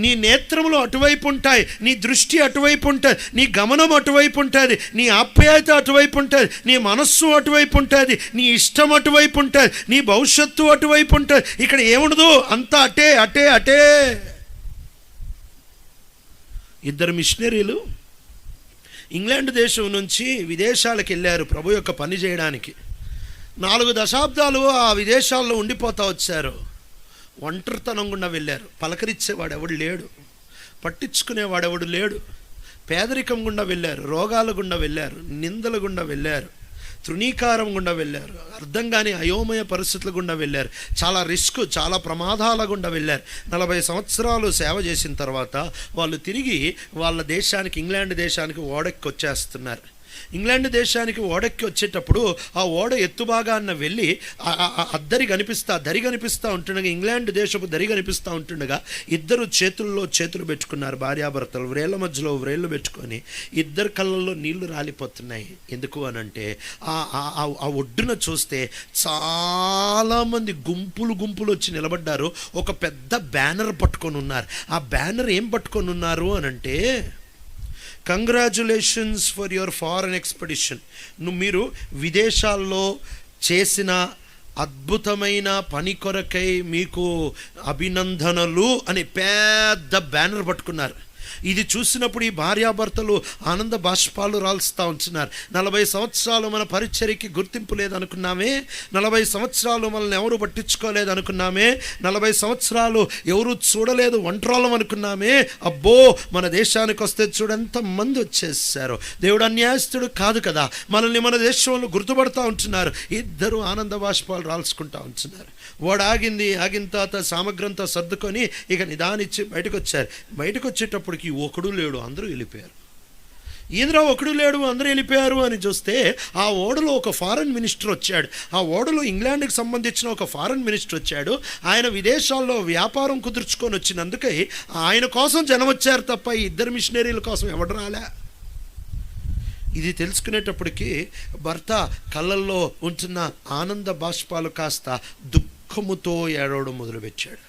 నీ నేత్రములు అటువైపు ఉంటాయి, నీ దృష్టి అటువైపు ఉంటుంది, నీ గమనం అటువైపు ఉంటుంది, నీ ఆప్యాయత అటువైపు ఉంటుంది, నీ మనస్సు అటువైపు ఉంటుంది, నీ ఇష్టం అటువైపు ఉంటుంది, నీ భవిష్యత్తు అటువైపు ఉంటుంది. ఇక్కడ ఏముండదు, అంతా అటే. ఇద్దరు మిషనరీలు ఇంగ్లాండ్ దేశం నుంచి విదేశాలకు వెళ్ళారు ప్రభు యొక్క పని చేయడానికి. 4 దశాబ్దాలు ఆ విదేశాల్లో ఉండిపోతా వచ్చారు. ఒంటరితనం గుండా వెళ్ళారు. పలకరించేవాడు ఎవడు లేడు, పట్టించుకునేవాడెవడు లేడు. పేదరికం గుండా వెళ్ళారు, రోగాల గుండా వెళ్ళారు, నిందల గుండా వెళ్ళారు, తృణీకారం గుండా వెళ్ళారు, అర్థం కాని అయోమయ పరిస్థితుల గుండా వెళ్ళారు, చాలా రిస్క్, చాలా ప్రమాదాల గుండా వెళ్ళారు. 40 సంవత్సరాలు సేవ చేసిన తర్వాత వాళ్ళు తిరిగి వాళ్ళ దేశానికి, ఇంగ్లాండ్ దేశానికి ఓడెక్కి వచ్చేస్తున్నారు. ఇంగ్లాండ్ దేశానికి ఓడెక్కి వచ్చేటప్పుడు ఆ ఓడ ఎత్తుబాగాన్న వెళ్ళి దరి కనిపిస్తూ ఉంటుండగా, ఇంగ్లాండ్ దేశపు దరి కనిపిస్తూ ఉంటుండగా ఇద్దరు చేతుల్లో చేతులు పెట్టుకున్నారు, భార్యాభర్తలు వ్రేళ్ళ మధ్యలో వ్రేళ్ళు పెట్టుకొని. ఇద్దరు కళ్ళల్లో నీళ్లు రాలిపోతున్నాయి. ఎందుకు అనంటే ఆ ఒడ్డున చూస్తే చాలామంది గుంపులు వచ్చి నిలబడ్డారు. ఒక పెద్ద బ్యానర్ పట్టుకొని ఉన్నారు. ఆ బ్యానర్ ఏం పట్టుకొని ఉన్నారు అనంటే, congratulations for your foreign expedition, మీరు విదేశాల్లో చేసిన అద్భుతమైన పని కొరకై మీకు అభినందనలు అని పెద్ద బ్యానర్ పట్టుకున్నారు. ఇది చూసినప్పుడు ఈ భార్యాభర్తలు ఆనంద బాష్పాలు రాల్స్తూ ఉంటున్నారు. 40 సంవత్సరాలు మన పరిచర్యకి గుర్తింపు లేదనుకున్నామే, 40 సంవత్సరాలు మనల్ని ఎవరు పట్టించుకోలేదు అనుకున్నామే, 40 సంవత్సరాలు ఎవరు చూడలేదు, ఒంటరోళం అనుకున్నామే. అబ్బో, మన దేశానికి వస్తే చూడంత మంది వచ్చేసారు. దేవుడు అన్యాయస్తుడు కాదు కదా, మనల్ని మన దేశంలో గుర్తుపడుతూ ఉంటున్నారు. ఇద్దరు ఆనంద బాష్పాలు రాల్చుకుంటూ ఉంటున్నారు. వాడు ఆగిన తర్వాత సామగ్రంతా సర్దుకొని ఇక నిదానిచ్చి బయటకు వచ్చారు. బయటకు వచ్చేటప్పటికి ఒకడు లేడు, అందరూ వెళ్ళిపోయారు. ఈంద్రా ఒకడు లేడు, అందరూ వెళ్ళిపోయారు అని చూస్తే ఆ ఓడలో ఒక ఫారెన్ మినిస్టర్ వచ్చాడు. ఆ ఓడలో ఇంగ్లాండ్కి సంబంధించిన ఒక ఫారెన్ మినిస్టర్ వచ్చాడు. ఆయన విదేశాల్లో వ్యాపారం కుదుర్చుకొని వచ్చినందుకే ఆయన కోసం జనం వచ్చారు తప్ప ఈ ఇద్దరు మిషనరీల కోసం ఎవడు రాలే. ఇది తెలుసుకునేటప్పటికీ భర్త కళ్ళల్లో ఉంటున్న ఆనంద బాష్పాలు కాస్త దుఃఖముతో ఏడవడం మొదలుపెట్టాడు.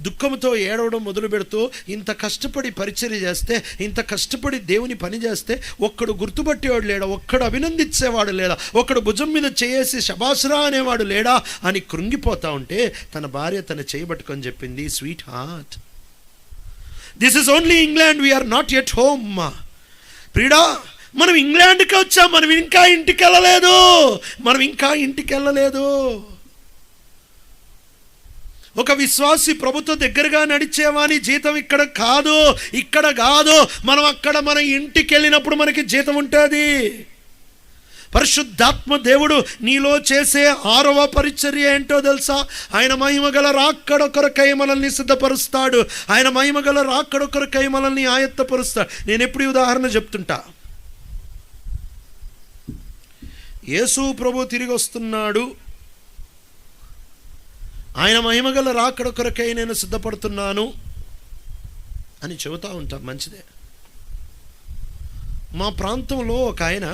దుఃఖంతో ఏడవడం మొదలు పెడుతూ, ఇంత కష్టపడి పరిచర్య చేస్తే, ఇంత కష్టపడి దేవుని పని చేస్తే ఒక్కడు గుర్తుపట్టేవాడు లేడా, ఒక్కడు అభినందించేవాడు లేడా, ఒక్కడు భుజం మీద చేసి శబాసురా అనేవాడు లేడా అని కృంగిపోతా ఉంటే తన భార్య తన చేయబట్టుకొని చెప్పింది, sweet heart, this is only England, we are not at home. ప్రియుడా, మనం ఇంగ్లాండ్కి వచ్చాం, మనం ఇంకా ఇంటికి వెళ్ళలేదు. ఒక విశ్వాసి ప్రభుత్వ దగ్గరగా నడిచేవాని జీతం ఇక్కడ కాదు, మనం అక్కడ మన ఇంటికి వెళ్ళినప్పుడు మనకి జీతం ఉంటుంది. పరిశుద్ధాత్మ దేవుడు నీలో చేసే 6వ పరిచర్య ఏంటో తెలుసా? ఆయన మహిమగల రాకడ కొరకై మనల్ని సిద్ధపరుస్తాడు. ఆయన మహిమగల రాకడ కొరకై మనల్ని ఆయత్తపరుస్తాడు. నేను ఎప్పుడు ఉదాహరణ చెప్తుంటా. యేసు ప్రభు తిరిగి వస్తున్నాడు, ఆయన మహిమగల రాకడ కొరకై నేను సిద్ధపడుతున్నాను అని చెబుతూ ఉంటాం. మంచిదే. మా ప్రాంతంలో ఒక ఆయన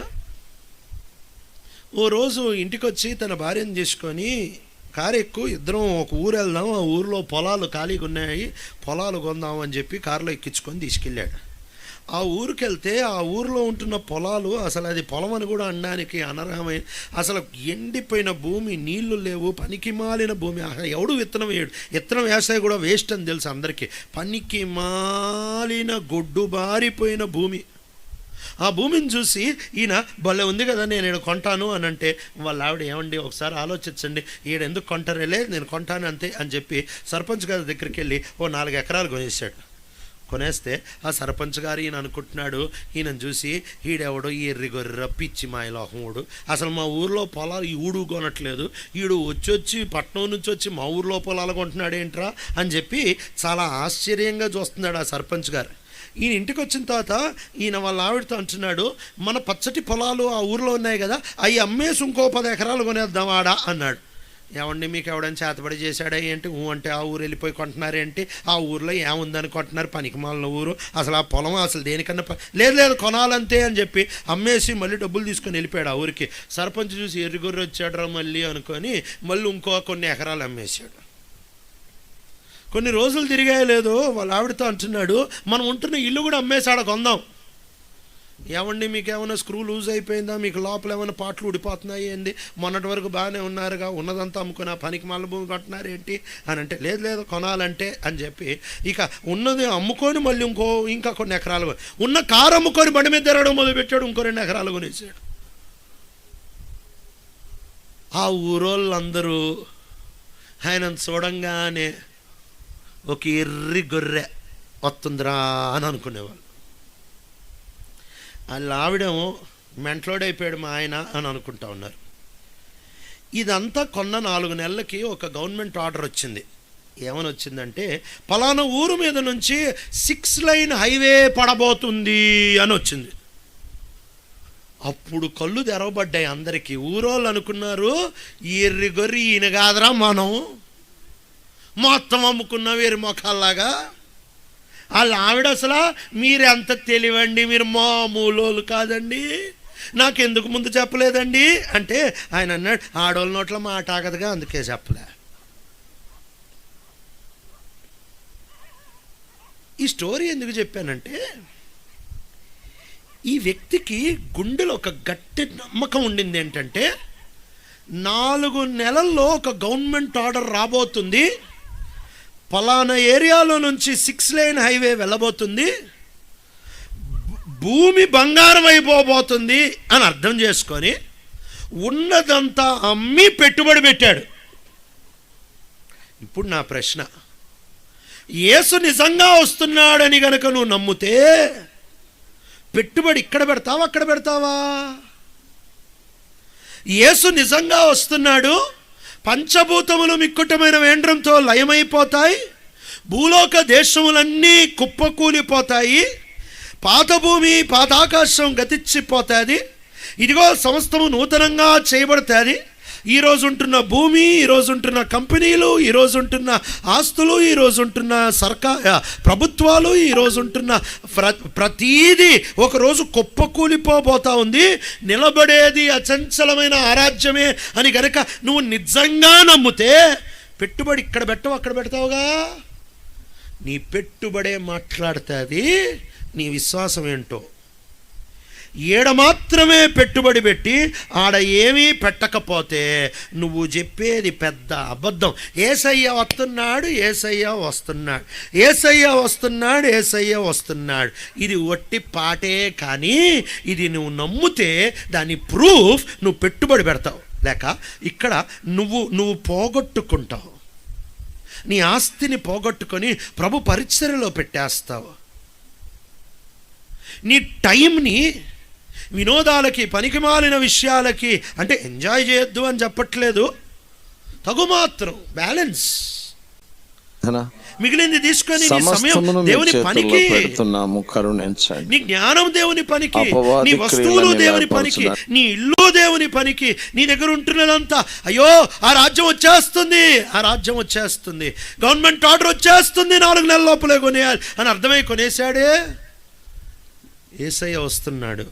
ఓ రోజు ఇంటికి వచ్చి తన భార్యను తీసుకొని కారు ఎక్కువ, ఇద్దరం ఒక ఊరు వెళ్దాం, ఆ ఊరిలో పొలాలు ఖాళీగా ఉన్నాయి, పొలాలు కొందాం అని చెప్పి కారులో ఎక్కించుకొని తీసుకెళ్ళాడు. ఆ ఊరికి వెళ్తే ఆ ఊరిలో ఉంటున్న పొలాలు అసలు అది పొలం అని కూడా అనడానికి అనర్హమైన, అసలు ఎండిపోయిన భూమి, నీళ్లు లేవు, పనికి మాలిన భూమి. ఎవడు విత్తనం వేయడు, విత్తనం వేస్తే కూడా వేస్ట్ అని తెలుసు అందరికీ. పనికి మాలిన గొడ్డు బారిపోయిన భూమి. ఆ భూమిని చూసి ఈయన భలే ఉంది కదా, నేను ఈడ కొంటాను అని అంటే వాళ్ళ ఆవిడ, ఏమండి ఒకసారి ఆలోచించండి, ఈడ ఎందుకు కొంటారేలే, నేను కొంటాను అంతే అని చెప్పి సర్పంచ్ గారి దగ్గరికి వెళ్ళి ఓ 4 ఎకరాలు కొనేసాడు. కొనేస్తే ఆ సర్పంచ్ గారు ఈయన అనుకుంటున్నాడు, ఈయనను చూసి ఈడెవడో ఈ ఎర్రిగొర్ర పిచ్చి మాయలోహముడు, అసలు మా ఊర్లో పొలాలు ఈడు కొనట్లేదు, ఈడు వచ్చి పట్నం నుంచి వచ్చి మా ఊర్లో పొలాలు కొంటున్నాడు ఏంట్రా అని చెప్పి చాలా ఆశ్చర్యంగా చూస్తున్నాడు ఆ సర్పంచ్ గారు. ఈయన ఇంటికి వచ్చిన తర్వాత ఈయన వాళ్ళ ఆవిడతో అంటున్నాడు, మన పచ్చటి పొలాలు ఆ ఊర్లో ఉన్నాయి కదా, అవి అమ్మేసి ఇంకో 10 ఎకరాలు కొనేద్దాం ఆడా అన్నాడు. ఏమండి మీకు ఎవడని చేతబడి చేశాడా ఏంటి? అంటే ఆ ఊరు వెళ్ళిపోయి కొంటున్నారేంటి? ఆ ఊర్లో ఏముందని కొంటున్నారు? పనికిమాలిన ఊరు, అసలు ఆ పొలం అసలు దేనికన్నా లేదు కొనాలంతే అని చెప్పి అమ్మేసి మళ్ళీ డబ్బులు తీసుకొని వెళ్ళిపోయాడు ఆ ఊరికి. సర్పంచ్ చూసి ఎర్రిగొర్రె వచ్చాడరా మళ్ళీ అనుకొని మళ్ళీ ఇంకో కొన్ని ఎకరాలు అమ్మేశాడు. కొన్ని రోజులు తిరిగాయలేదు, వాళ్ళ ఆవిడతో అంటున్నాడు, మనం ఉంటున్న ఇల్లు కూడా అమ్మేసాడ కొందాం. ఏమండి మీకు ఏమైనా స్క్రూ లూజ్ అయిపోయిందా? మీకు లోపల ఏమైనా పాటలు ఊడిపోతున్నాయి ఏంది? మొన్నటి వరకు బాగానే ఉన్నారుగా, ఉన్నదంతా అమ్ముకుని ఆ పనికి మళ్ళీ భూమి కొంటున్నారు ఏంటి అని అంటే, లేదు కొనాలంటే అని చెప్పి ఇక ఉన్నది అమ్ముకొని మళ్ళీ ఇంకా కొన్ని ఎకరాలు, ఉన్న కారు అమ్ముకొని బండి మీద తిరగడం మొదలుపెట్టాడు, ఇంకో 2 ఎకరాలు కొనేసాడు. ఆ ఊరోళ్ళందరూ ఆయనను చూడంగానే ఒక ఎర్రి గొర్రె వస్తుందిరా అని అనుకునేవాళ్ళు. వాళ్ళ ఆవిడేమో మెంట్లోడైపోయాడు మా ఆయన అని అనుకుంటా ఉన్నారు. ఇదంతా కొన్న 4 నెలలకి ఒక గవర్నమెంట్ ఆర్డర్ వచ్చింది. ఏమని వచ్చిందంటే, పలానా ఊరు మీద నుంచి 6 లైన్ హైవే పడబోతుంది అని వచ్చింది. అప్పుడు కళ్ళు తెరవబడ్డాయి అందరికీ. ఊరోళ్ళు అనుకున్నారు, ఎర్రి గొర్రె ఈయన కాదురా, మనం మొత్తం అమ్ముకున్న వేరు మొఖాల్లాగా. వాళ్ళ ఆవిడ అసలు మీరెంత తెలివండి, మీరు మామూలు కాదండి, నాకెందుకు ముందు చెప్పలేదండి అంటే ఆయన అన్నాడు, ఆడోళ్ళ నోట్ల మాట ఆగదుగా, అందుకే చెప్పలే. ఈ స్టోరీ ఎందుకు చెప్పానంటే, ఈ వ్యక్తికి గుండెలో ఒక గట్టి నమ్మకం ఉండింది ఏంటంటే, 4 నెలల్లో ఒక గవర్నమెంట్ ఆర్డర్ రాబోతుంది, పలానా ఏరియాలో నుంచి 6 లైన్ హైవే వెళ్ళబోతుంది, భూమి బంగారం అయిపోబోతుంది అని అర్థం చేసుకొని ఉన్నదంతా అమ్మి పెట్టుబడి పెట్టాడు. ఇప్పుడు నా ప్రశ్న, యేసు నిజంగా వస్తున్నాడని గనక నువ్వు నమ్మితే పెట్టుబడి ఇక్కడ పెడతావా అక్కడ పెడతావా? యేసు నిజంగా వస్తున్నాడు, పంచభూతములు మిక్కుటమైన వేండ్రంతో లయమైపోతాయి, భూలోక దేశములన్నీ కుప్పకూలిపోతాయి, పాత భూమి పాతాకాశం గతించిపోతుంది, ఇదిగో సమస్తము నూతనంగా చేయబడుతుంది. ఈరోజు ఉంటున్న భూమి, ఈరోజు ఉంటున్న కంపెనీలు, ఈరోజు ఉంటున్న ఆస్తులు, ఈరోజు ఉంటున్న ప్రభుత్వాలు, ఈరోజు ఉంటున్న ప్రతీది ఒకరోజు కుప్పకూలిపోబోతా ఉంది. నిలబడేది అచంచలమైన ఆరాధ్యమే అని గనక నువ్వు నిజంగా నమ్మితే పెట్టుబడి ఇక్కడ పెట్టవు అక్కడ పెడతావుగా. నీ పెట్టుబడే మాట్లాడుతుంది నీ విశ్వాసం ఏంటో. ఏడ మాత్రమే పెట్టుబడి పెట్టి ఆడ ఏమీ పెట్టకపోతే నువ్వు చెప్పేది పెద్ద అబద్ధం. యేసయ్య వస్తున్నాడు, యేసయ్య వస్తున్నాడు, యేసయ్య వస్తున్నాడు, యేసయ్య వస్తున్నాడు, ఇది ఒట్టి పాటే. కానీ ఇది నువ్వు నమ్మితే దాని ప్రూఫ్ నువ్వు పెట్టుబడి పెడతావు, లేక ఇక్కడ నువ్వు పోగొట్టుకుంటావు. నీ ఆస్తిని పోగొట్టుకొని ప్రభు పరిచర్యలో పెట్టేస్తావు. నీ టైంని వినోదాలకి, పనికిమాలిన విషయాలకి, అంటే ఎంజాయ్ చేయొద్దు అని చెప్పట్లేదు, తగు మాత్రం బ్యాలెన్స్, మిగిలింది తీసుకొని నీ సమయం దేవుని పనికి పెడుతున్నాము, కరుణించండి. నీ జ్ఞానం దేవుని పనికి, నీ వస్తువులు దేవుని పనికి, నీ ఇల్లు దేవుని పనికి, నీ దగ్గర ఉంటున్నదంతా అయ్యో ఆ రాజ్యం వచ్చేస్తుంది, ఆ రాజ్యం వచ్చేస్తుంది, గవర్నమెంట్ ఆర్డర్ వచ్చేస్తుంది, 4 నెలల లోపలే కొనేయాలి అని అర్థమై కొనేశాడే. యేసయ్య వస్తున్నాడు,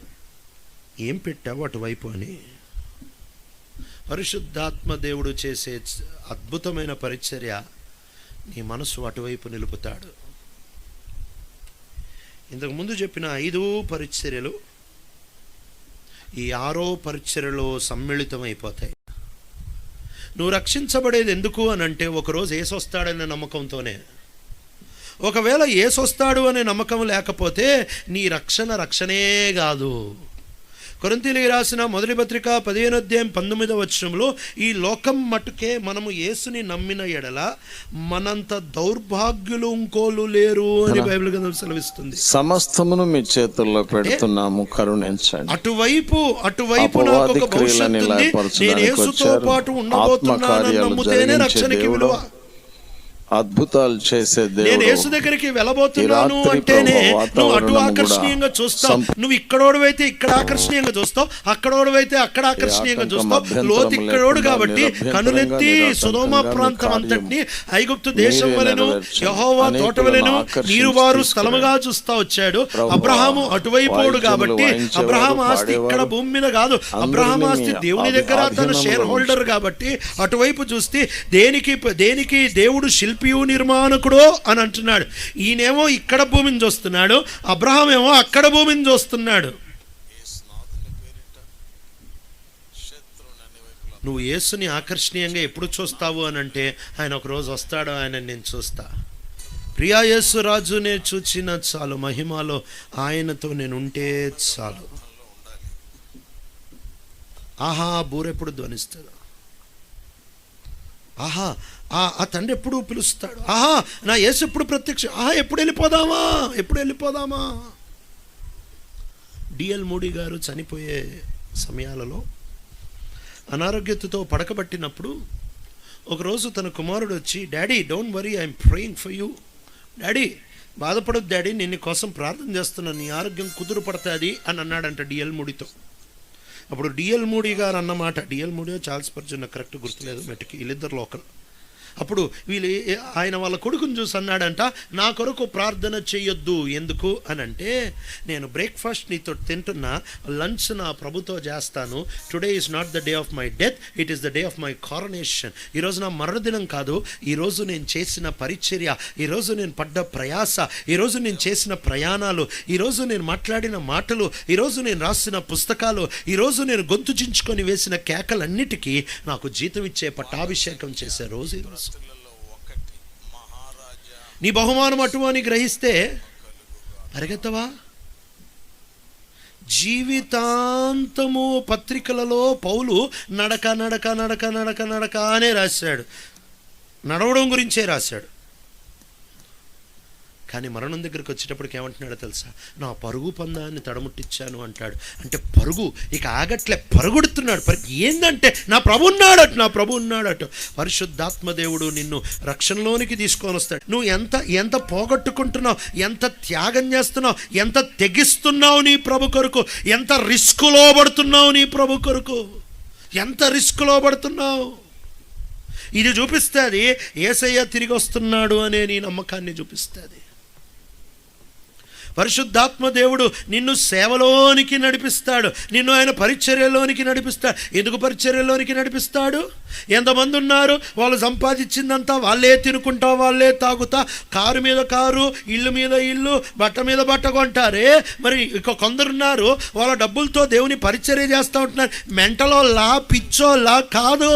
ఏం పెట్టావు అటువైపు అని. పరిశుద్ధాత్మ దేవుడు చేసే అద్భుతమైన పరిచర్య నీ మనసు అటువైపు నిలుపుతాడు. ఇంతకుముందు చెప్పిన 5 పరిచర్యలు ఈ 6వ పరిచర్యలో సమ్మిళితమైపోతాయి. నువ్వు రక్షించబడేది ఎందుకు అని అంటే, ఒకరోజు యేసు వస్తాడనే నమ్మకంతోనే. ఒకవేళ యేసు వస్తాడు అనే నమ్మకం లేకపోతే నీ రక్షణే కాదు. కొరింథీయులకు రాసిన మొదటి పత్రిక 15వ అధ్యాయం 19వ వచనంలో, ఈ లోకం మటుకే మనము యేసుని నమ్మిన ఎడల మనంత దౌర్భాగ్యులు ఇంకోలు లేరు అని బైబిల్ గ్రంథం సెలవిస్తుంది. సమస్తమును మీ చేతుల్లో పెడుతున్నాము, కరుణించండి. అటువైపు నాకు ఒక భవిష్యత్తు ఉంది, నేను యేసుతో పాటు ఉండబోతున్నానని నమ్మితేనే రక్షణకి విలువ. అద్భుతాలు చేసే దేవుడు. నేను యేసు దగ్గరికి వెళ్ళబోతున్నాను అంటేనే నువ్వు అటు ఆకర్షణీయంగా చూస్తావు, నువ్వు ఇక్కడోడువైతే ఇక్కడ ఆకర్షణీయంగా చూస్తావు, అక్కడోడువైతే అక్కడ ఆకర్షణీయంగా చూస్తావు. లోతు ఇక్కడోడు కాబట్టి కనులెత్తి సొదొమ ప్రాంతం అంతటిని ఐగుప్తు దేశం వలెను యెహోవా తోట వలెను నీరువారు స్థలముగా చూస్తా వచ్చాడు. అబ్రహాము అటువైపోడు కాబట్టి అబ్రహాం ఆస్తి ఇక్కడ భూమి మీద కాదు, అబ్రహాం ఆస్తి దేవుని దగ్గర తన షేర్ హోల్డర్ కాబట్టి అటువైపు చూస్తే దేనికి దేవుడు శిల్పి నిర్మాణకుడు అని అంటున్నాడు. ఈయనేమో ఇక్కడ భూమిని చూస్తున్నాడు, అబ్రహాం ఏమో అక్కడ భూమిని చూస్తున్నాడు. నువ్వు యేసుని ఆకర్షణీయంగా ఎప్పుడు చూస్తావు అని అంటే, ఆయన ఒకరోజు వస్తాడు, ఆయన నేను చూస్తా. ప్రియా యేసు రాజు నేను చూచిన చాలు, మహిమలో ఆయనతో నేను ఉంటే చాలు. ఆహా బూరెప్పుడు ధ్వనిస్తాడు, ఆహా ఆ తండ్రి ఎప్పుడు పిలుస్తాడు, ఆహా నా యేసు ఎప్పుడు ప్రత్యక్ష, ఆహా ఎప్పుడు వెళ్ళిపోదామా. డిఎల్ మూడీ గారు చనిపోయే సమయాలలో అనారోగ్యతతో పడకబట్టినప్పుడు ఒకరోజు తన కుమారుడు వచ్చి, daddy don't worry, I'm praying for you, daddy బాధపడొద్దు డాడీ, నేను నీ కోసం ప్రార్థన చేస్తున్నాను, నీ ఆరోగ్యం కుదురు పడుతుంది అని అన్నాడంట డిఎల్ మూడీతో. అప్పుడు డిఎల్ మూడీ గారు అన్నమాట, డిఎల్ మూడీ చార్ల్స్ స్పర్జన్ నాకు కరెక్ట్ గుర్తులేదు, మెట్కి వీళ్ళిద్దరు లోకల్. అప్పుడు ఆయన వాళ్ళ కొడుకుని చూసి అన్నాడంట, నా కొరకు ప్రార్థన చేయొద్దు, ఎందుకు అని అంటే, నేను బ్రేక్ఫాస్ట్ నీతో తింటున్నా, లంచ్ నా ప్రభుతో చేస్తాను, today is not the day of my death, it is the day of my coronation. ఈరోజు నా మరణదినం కాదు, ఈరోజు నేను చేసిన పరిచర్య, ఈరోజు నేను పడ్డ ప్రయాస, ఈరోజు నేను చేసిన ప్రయాణాలు, ఈరోజు నేను మాట్లాడిన మాటలు, ఈరోజు నేను రాసిన పుస్తకాలు, ఈరోజు నేను గొంతు చించుకొని వేసిన కేకలన్నిటికీ నాకు జీతం ఇచ్చే పట్టాభిషేకం చేసే రోజు ఈరోజు. నీ బహుమానం అటు అని గ్రహిస్తే పరిగెత్తవా? జీవితాంతము పత్రికలలో పౌలు నడక అనే రాశాడు, నడవడం గురించే రాశాడు. కానీ మరణం దగ్గరికి వచ్చేటప్పటికి ఏమంటున్నాడో తెలుసా, నా పరుగు పందాన్ని తడముట్టించాను అంటాడు. అంటే పరుగు ఇక ఆగట్లే, పరుగుడుతున్నాడు. ఏందంటే నా ప్రభు ఉన్నాడట. పరిశుద్ధాత్మ దేవుడు నిన్ను రక్షణలోనికి తీసుకొని వస్తాడు. నువ్వు ఎంత పోగొట్టుకుంటున్నావు, ఎంత త్యాగం చేస్తున్నావు, ఎంత తెగిస్తున్నావు నీ ప్రభు కొరకు, ఎంత రిస్కులో పడుతున్నావు నీ ప్రభు కొరకు, ఎంత రిస్కులో పడుతున్నావు. ఇది చూపిస్తుంది యేసయ్య తిరిగి వస్తున్నాడు అనే నీ నమ్మకాన్ని చూపిస్తుంది. పరిశుద్ధాత్మ దేవుడు నిన్ను సేవలోనికి నడిపిస్తాడు, నిన్ను ఆయన పరిచర్యలోనికి నడిపిస్తాడు. ఎందుకు పరిచర్యలోనికి నడిపిస్తాడు? ఎంతమంది ఉన్నారు, వాళ్ళు సంపాదించిందంతా వాళ్ళే తినుకుంటా, వాళ్ళే తాగుతా, కారు మీద కారు, ఇల్లు మీద ఇల్లు, బట్ట మీద బట్ట కొంటారే. మరి ఇక కొందరున్నారు వాళ్ళ డబ్బులతో దేవుని పరిచర్య చేస్తూ ఉంటున్నారు. మెంటలోల్లా పిచ్చోల్లా కాదు,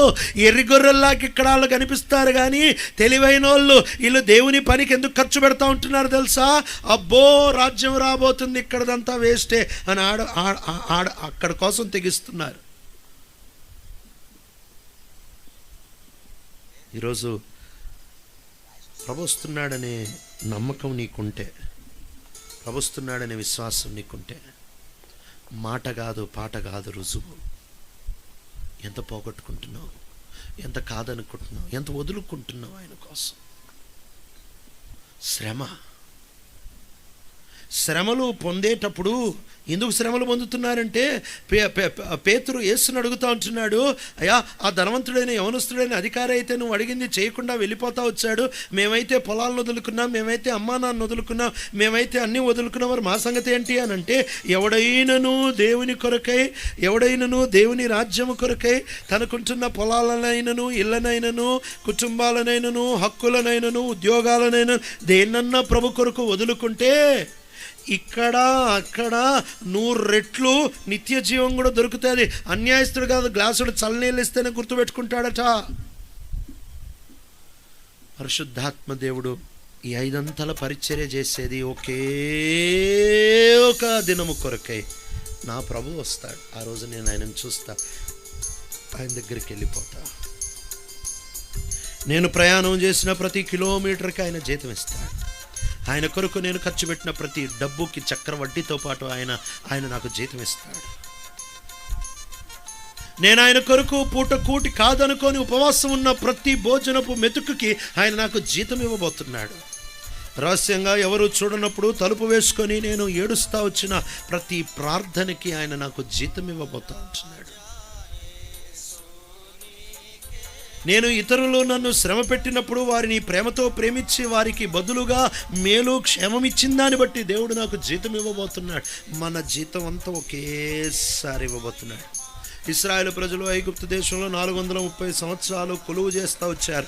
ఎర్రిగొర్రెల్లాకి ఇక్కడ వాళ్ళు కనిపిస్తారు. కానీ తెలివైన వాళ్ళు వీళ్ళు దేవుని పనికి ఎందుకు ఖర్చు పెడతా ఉంటున్నారు తెలుసా? అబ్బో రాజ్యం రాబోతుంది, ఇక్కడదంతా వేస్టే అని అక్కడ కోసం తెగిస్తున్నారు. ఈరోజు ప్రభు వస్తున్నాడనే నమ్మకం నీకుంటే, ప్రభు వస్తున్నాడనే విశ్వాసం నీకుంటే, మాట కాదు పాట కాదు రుజువు. ఎంత పోగొట్టుకుంటున్నావు, ఎంత కాదనుకుంటున్నావు, ఎంత వదులుకుంటున్నావు ఆయన కోసం. శ్రమలు పొందేటప్పుడు ఎందుకు శ్రమలు పొందుతున్నారంటే పేతురు యేసుని అడుగుతూ ఉంటున్నాడు, అయ్యా ఆ ధనవంతుడైన యవనస్తుడైన అధికారి అయితే నువ్వు అడిగింది చేయకుండా వెళ్ళిపోతా వచ్చాడు, మేమైతే పొలాలను వదులుకున్నాం, మేమైతే అమ్మా నాన్న వదులుకున్నాం, మేమైతే అన్నీ వదులుకున్నాం, మరి మా సంగతి ఏంటి అని అంటే, ఎవడైనను దేవుని కొరకై, ఎవడైనను దేవుని రాజ్యము కొరకై తనకుంటున్న పొలాలనైనను ఇళ్ళనైనను కుటుంబాలనైనను హక్కులనైనను ఉద్యోగాలనైనా దేన్నన్నా ప్రభు కొరకు వదులుకుంటే ఇక్కడ అక్కడ 100 రెట్లు నిత్య జీవం కూడా దొరుకుతుంది. అన్యాయస్తుడు కాదు, గ్లాసుడు చల్లనీళ్ళు ఇస్తేనే గుర్తుపెట్టుకుంటాడట. పరిశుద్ధాత్మ దేవుడు ఈ 5 పరిచర్య చేసేది ఒకే ఒక దినము కొరకై. నా ప్రభు వస్తాడు, ఆ రోజు నేను ఆయనను చూస్తా, ఆయన దగ్గరికి వెళ్ళిపోతా. నేను ప్రయాణం చేసిన ప్రతి కిలోమీటర్కి ఆయన జీతం ఇస్తాడు. ఆయన కొరకు నేను ఖర్చు పెట్టిన ప్రతి డబ్బుకి చక్రవడ్డీతో పాటు ఆయన నాకు జీతం ఇస్తాడు. నేను ఆయన కొరకు పూట కూటి కాదనుకొని ఉపవాసం ఉన్న ప్రతి భోజనపు మెతుకుకి ఆయన నాకు జీతం ఇవ్వబోతున్నాడు. రహస్యంగా ఎవరు చూడనప్పుడు తలుపు వేసుకొని నేను ఏడుస్తా వచ్చిన ప్రతి ప్రార్థనకి ఆయన నాకు జీతం ఇవ్వబోతా ఉంటున్నాడు. నేను ఇతరులు నన్ను శ్రమ పెట్టినప్పుడు వారిని ప్రేమతో ప్రేమించి వారికి బదులుగా మేలు క్షేమం ఇచ్చిన దాన్ని బట్టి దేవుడు నాకు జీతం ఇవ్వబోతున్నాడు. మన జీతం అంతా ఒకేసారి ఇవ్వబోతున్నాడు. ఇశ్రాయేలు ప్రజలు ఐగుప్తు దేశంలో 430 సంవత్సరాలు కొలువు చేస్తూ వచ్చారు.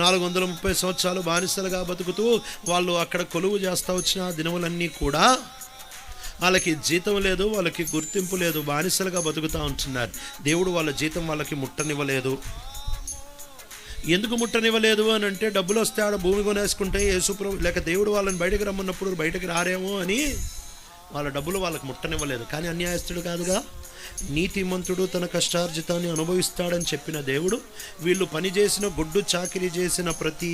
430 సంవత్సరాలు బానిసలుగా బతుకుతూ వాళ్ళు అక్కడ కొలువు చేస్తూ వచ్చిన దినములన్నీ కూడా వాళ్ళకి జీతం లేదు, వాళ్ళకి గుర్తింపు లేదు, బానిసలుగా బతుకుతూ ఉంటున్నారు. దేవుడు వాళ్ళ జీతం వాళ్ళకి ముట్టనివ్వలేదు. ఎందుకు ముట్టనివ్వలేదు అని అంటే, డబ్బులు వస్తే ఆడ భూమి కొనేసుకుంటే యేసుప్రభు లేక దేవుడు వాళ్ళని బయటకు రమ్మన్నప్పుడు బయటకు రారేమో అని వాళ్ళ డబ్బులు వాళ్ళకి ముట్టనివ్వలేదు. కానీ అన్యాయస్తుడు కాదుగా, నీతిమంతుడు తన కష్టార్జితాన్ని అనుభవిస్తాడని చెప్పిన దేవుడు వీళ్ళు పనిచేసిన గొడ్డు చాకిరీ చేసిన ప్రతి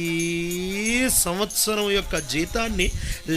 సంవత్సరం యొక్క జీతాన్ని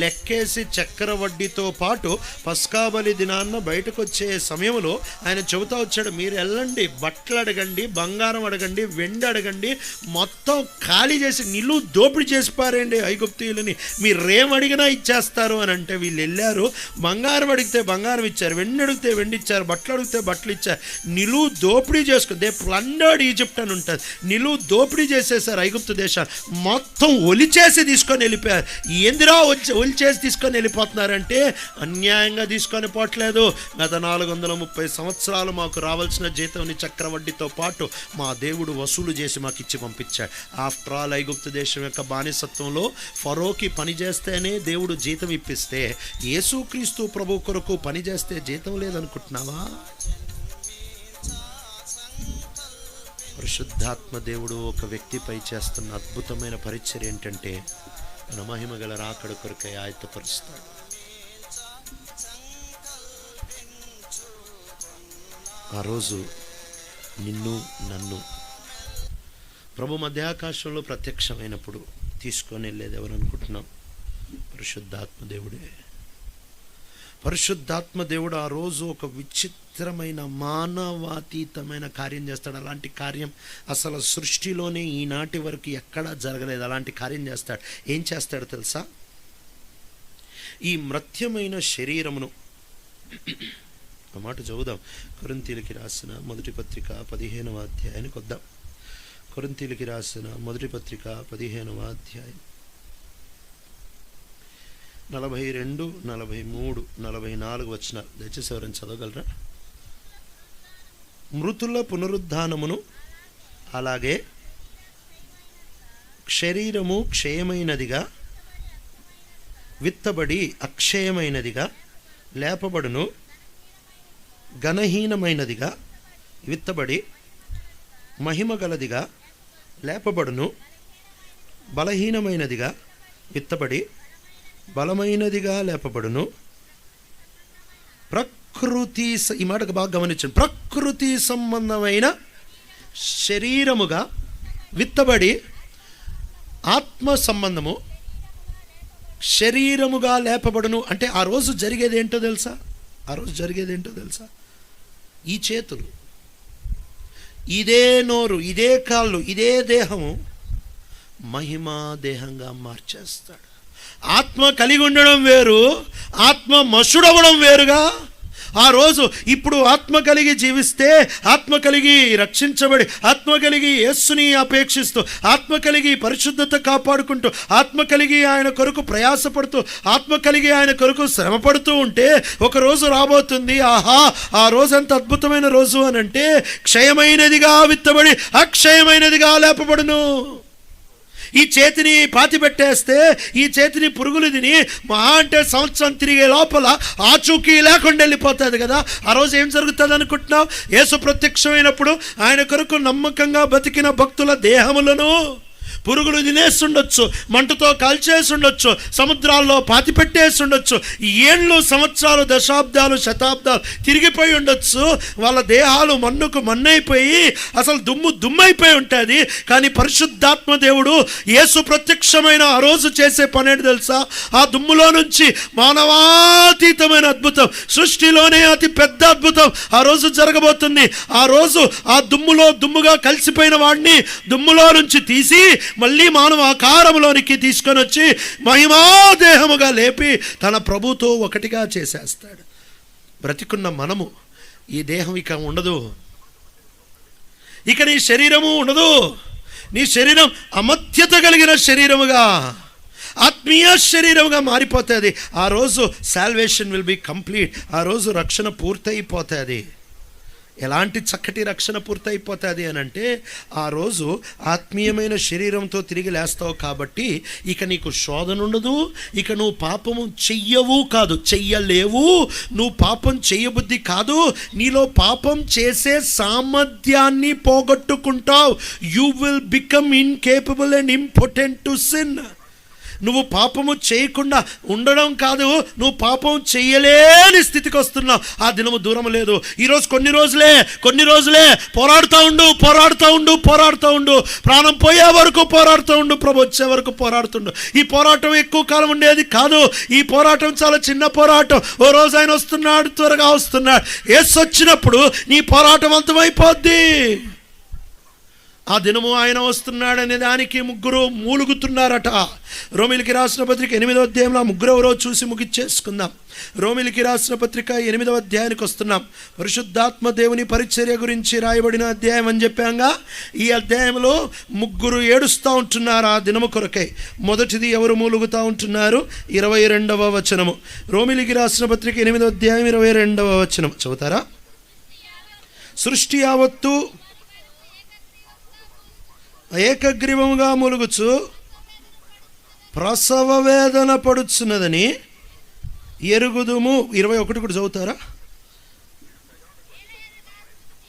లెక్కేసి చక్రవడ్డీతో పాటు పస్కాబలి దినాన్న బయటకు వచ్చే సమయంలో ఆయన చెబుతా వచ్చాడు, మీరు వెళ్ళండి, బట్టలు అడగండి, బంగారం అడగండి, వెండి అడగండి, మొత్తం ఖాళీ చేసి నిలువు దోపిడీ చేసి పారేయండి ఐగుప్తీయులని, మీరేం అడిగినా ఇచ్చేస్తారు అని అంటే వీళ్ళు వెళ్ళారు. బంగారం అడిగితే బంగారం ఇచ్చారు, వెండి అడిగితే వెండి ఇచ్చారు, బట్టలు అడిగితే బట్టలు ఇచ్చారు. నిలువు దోపిడీ చేసుకుని దే ప్లండర్డ్ ఈజిప్ట్ అని ఉంటుంది. నిలువు దోపిడీ చేసేసారు ఐగుప్తు దేశాన్ని, మొత్తం ఒలిచేసి తీసుకొని వెళ్ళిపోయారు. ఎందులో ఒలిచేసి తీసుకొని వెళ్ళిపోతున్నారంటే అన్యాయంగా తీసుకొని పోవట్లేదు. గత 430 సంవత్సరాలు మాకు రావాల్సిన జీతం చక్రవడ్డీతో పాటు మా దేవుడు వసూలు చేసి మాకు ఇచ్చి పంపించాడు. ఆఫ్టర్ ఆల్ ఐగుప్తు దేశం యొక్క బానిసత్వంలో ఫరోకి పని చేస్తేనే దేవుడు జీతం ఇప్పిస్తే, యేసుక్రీస్తు ప్రభు కొరకు పని చేస్తే జీతం లేదనుకుంటున్నావా? పరిశుద్ధాత్మ దేవుడు ఒక వ్యక్తిపై చేస్తున్న అద్భుతమైన పరిచర్య ఏంటంటే, తన మహిమ గల రాకడ కొరకై ఆయత్తపరుస్తాడు. ఆ రోజు నిన్ను నన్ను ప్రభు మధ్యాకాశంలో ప్రత్యక్షమైనప్పుడు తీసుకొని వెళ్ళేది ఎవరు అనుకుంటున్నాం? పరిశుద్ధాత్మ దేవుడే. పరిశుద్ధాత్మ దేవుడు ఆ రోజు ఒక విచిత్రమైన మానవాతీతమైన కార్యం చేస్తాడు. అలాంటి కార్యం అసలు సృష్టిలోనే ఈనాటి వరకు ఎక్కడా జరగలేదు. అలాంటి కార్యం చేస్తాడు. ఏం చేస్తాడు తెలుసా? ఈ మృత్యమైన శరీరమును, ఒక మాట చదువుదాం, కొరింథీయులకి రాసిన మొదటి పత్రిక 15వ అధ్యాయానికి వద్దాం. కొరింథీయులకి రాసిన మొదటి పత్రిక 15వ అధ్యాయం 42, 43, 44 వచనాలు దయచేసి ఎవరైనా చదవగలరా? మృతుల పునరుద్ధానమును, అలాగే శరీరము క్షయమైనదిగా విత్తబడి అక్షయమైనదిగా లేపబడును, ఘనహీనమైనదిగా విత్తబడి మహిమ గలదిగా లేపబడును, బలహీనమైనదిగా విత్తబడి బలమైనదిగా లేపబడును. ప్రకృతి, ఈ మాటకు బాగా గమనించండి, ప్రకృతి సంబంధమైన శరీరముగా విత్తబడి ఆత్మ సంబంధము శరీరముగా లేపబడును అంటే ఆ రోజు జరిగేది ఏంటో తెలుసా? ఆ రోజు జరిగేది ఏంటో తెలుసా? ఈ చేతులు, ఇదే నోరు, ఇదే కాళ్ళు, ఇదే దేహము మహిమా దేహంగా మార్చేస్తాడు. ఆత్మ కలిగి ఉండడం వేరు, ఆత్మ మసుడవడం వేరుగా. ఆ రోజు ఇప్పుడు ఆత్మ కలిగి జీవిస్తే, ఆత్మ కలిగి రక్షించబడి, ఆత్మ కలిగి యేసుని అపేక్షిస్తూ, ఆత్మ కలిగి పరిశుద్ధత కాపాడుకుంటూ, ఆత్మ కలిగి ఆయన కొరకు ప్రయాసపడుతూ, ఆత్మ కలిగి ఆయన కొరకు శ్రమపడుతూ ఉంటే ఒక రోజు రాబోతుంది. ఆహా, ఆ రోజు ఎంత అద్భుతమైన రోజు అని అంటే, క్షయమైనదిగా విత్తబడి అక్షయమైనదిగా లేపబడును. ఈ చేతిని పాతి పెట్టేస్తే, ఈ చేతిని పురుగులు తిని మహా అంటే సంవత్సరం తిరిగే లోపల ఆచూకీ లేకుండా వెళ్ళిపోతుంది కదా. ఆ రోజు ఏం జరుగుతుంది అనుకుంటున్నావు? యేసు ప్రత్యక్షమైనప్పుడు ఆయన కొరకు నమ్మకంగా బతికిన భక్తుల దేహములను పురుగులు తినేస్తుండొచ్చు, మంటతో కాల్చేసి ఉండొచ్చు, సముద్రాల్లో పాతి పెట్టేసి ఉండొచ్చు, ఏళ్ళు సంవత్సరాలు దశాబ్దాలు శతాబ్దాలు తిరిగిపోయి ఉండొచ్చు. వాళ్ళ దేహాలు మన్నుకు మన్నైపోయి అసలు దుమ్మైపోయి ఉంటుంది. కానీ పరిశుద్ధాత్మ దేవుడు యేసు ప్రత్యక్షమైన ఆ రోజు చేసే పని ఏంటి తెలుసా? ఆ దుమ్ములో నుంచి మానవాతీతమైన అద్భుతం, సృష్టిలోనే అతి పెద్ద అద్భుతం ఆ రోజు జరగబోతుంది. ఆ రోజు ఆ దుమ్ముగా కలిసిపోయిన వాడిని దుమ్ములో నుంచి తీసి మళ్ళీ మానవ ఆకారంలోనికి తీసుకొని వచ్చి మహిమాదేహముగా లేపి తన ప్రభుతో ఒకటిగా చేసేస్తాడు. బ్రతికున్న మనము ఈ దేహం ఇక ఉండదు, ఇక నీ శరీరము ఉండదు. నీ శరీరం అమర్త్యత కలిగిన శరీరముగా, ఆత్మీయ శరీరముగా మారిపోతుంది. ఆ రోజు సాల్వేషన్ విల్ బి కంప్లీట్. ఆ రోజు రక్షణ పూర్తయిపోతుంది. ఎలాంటి చక్కటి రక్షణ పూర్తయిపోతుంది అని అంటే, ఆ రోజు ఆత్మీయమైన శరీరంతో తిరిగి లేస్తావు కాబట్టి ఇక నీకు శోధన ఉండదు. ఇక నువ్వు పాపము చెయ్యవు కాదు, చెయ్యలేవు. నువ్వు పాపం చెయ్యబుద్ధి కాదు, నీలో పాపం చేసే సామర్థ్యాన్ని పోగొట్టుకుంటావు. You will become incapable and important to sin. నువ్వు పాపము చేయకుండా ఉండడం కాదు, నువ్వు పాపం చెయ్యలేని స్థితికి వస్తున్నావు. ఆ దినము దూరం లేదు. ఈరోజు కొన్ని రోజులే పోరాడుతూ ఉండు. ప్రాణం పోయే వరకు పోరాడుతూ ఉండు, ప్రభు వచ్చే వరకు పోరాడుతుండు. ఈ పోరాటం ఎక్కువ కాలం ఉండేది కాదు. ఈ పోరాటం చాలా చిన్న పోరాటం. ఓ రోజు ఆయన వస్తున్నాడు, త్వరగా వస్తున్నాడు. యేసు వచ్చినప్పుడు నీ పోరాటం అంతమైపోద్ది. ఆ దినము ఆయన వస్తున్నాడనే దానికి ముగ్గురు మూలుగుతున్నారట. రోమిలికి రాసిన పత్రిక 8వ అధ్యాయంలో ముగ్గురు ఎవరో చూసి ముగిచ్చేసుకుందాం. రోమిలికి రాసిన పత్రిక 8వ అధ్యాయానికి వస్తున్నాం. పరిశుద్ధాత్మ దేవుని పరిచర్య గురించి రాయబడిన అధ్యాయం అని చెప్పాంగా. ఈ అధ్యాయంలో ముగ్గురు ఏడుస్తూ ఉంటున్నారు ఆ దినము కొరకై. మొదటిది ఎవరు మూలుగుతూ ఉంటున్నారు? 22వ వచనము. రోమిలికి రాసిన పత్రిక 8వ అధ్యాయం 22వ వచనం చదువుతారా? సృష్టి యావత్తు ఏకగ్రీవముగా మూలుగుచు ప్రసవ వేదన పడుచున్నదని ఎరుగుదుము. 21 కూడా చదువుతారా?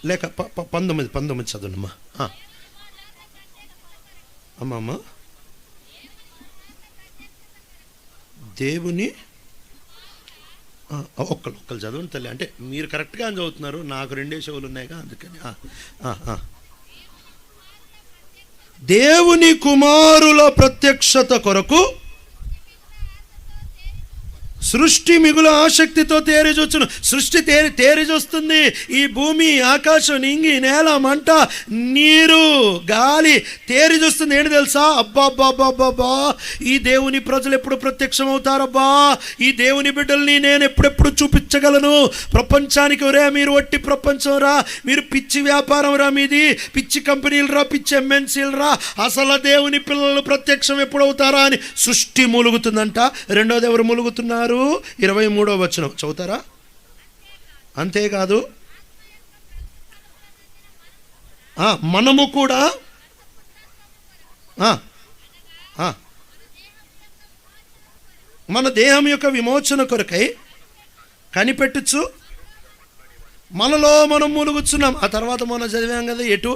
లేక 19 చదువునమ్మా. అమ్మమ్మ, దేవుని ఒక్కరు చదవండి తల్లి. అంటే మీరు కరెక్ట్గా చదువుతున్నారు, నాకు 2 చెవులు ఉన్నాయిగా, అందుకని. దేవుని కుమారుల ప్రత్యక్షత కొరకు సృష్టి మిగుల ఆసక్తితో తేరిచూచును. సృష్టి తేరిచూస్తుంది. ఈ భూమి, ఆకాశం, నింగి, నేల, మంట, నీరు, గాలి తేరిచూస్తుంది. ఏంటి తెలుసా? అబ్బా, ఈ దేవుని ప్రజలు ఎప్పుడు ప్రత్యక్షమవుతారబ్బా, ఈ దేవుని బిడ్డల్ని నేను ఎప్పుడెప్పుడు చూపించగలను ప్రపంచానికి. ఒరే, మీరు వట్టి ప్రపంచం రా, మీరు పిచ్చి వ్యాపారం రా, మీది పిచ్చి కంపెనీలు రా, పిచ్చి MNCలు రా, అసలు దేవుని పిల్లలు ప్రత్యక్షం ఎప్పుడవుతారా అని సృష్టి మూలుగుతుందంట. రెండోది ఎవరు మూలుగుతున్నారు? 23వ వచనం చదువుతారా? అంతేకాదు, మనము కూడా మన దేహం యొక్క విమోచన కొరకై కనిపెట్టుచు మనలో మనం మూలుగుచున్నాం. ఆ తర్వాత మనం చదివాం కదా, 22,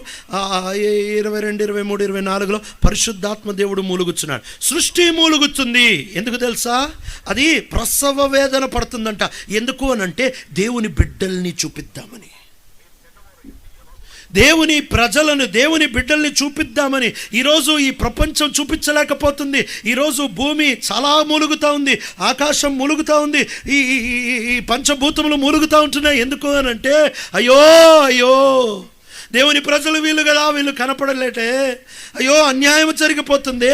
23, 24లో పరిశుద్ధాత్మ దేవుడు మూలుగుచున్నాడు. సృష్టి మూలుగుతుంది. ఎందుకు తెలుసా? అది ప్రసవ వేదన పడుతుందంట. ఎందుకు అనంటే దేవుని బిడ్డల్ని చూపిద్దామని. దేవుని ప్రజలను, దేవుని బిడ్డల్ని చూపిద్దామని ఈరోజు ఈ ప్రపంచం చూపించలేకపోతుంది. ఈరోజు భూమి చాలా మూలుగుతూ ఉంది, ఆకాశం మూలుగుతూ ఉంది, ఈ పంచభూతములు మూలుగుతూ ఉంటున్నాయి. ఎందుకు అని అంటే అయ్యో అయ్యో దేవుని ప్రజలు వీళ్ళు కదా, వీళ్ళు కనపడలేటే, అయ్యో అన్యాయం జరిగిపోతుంది,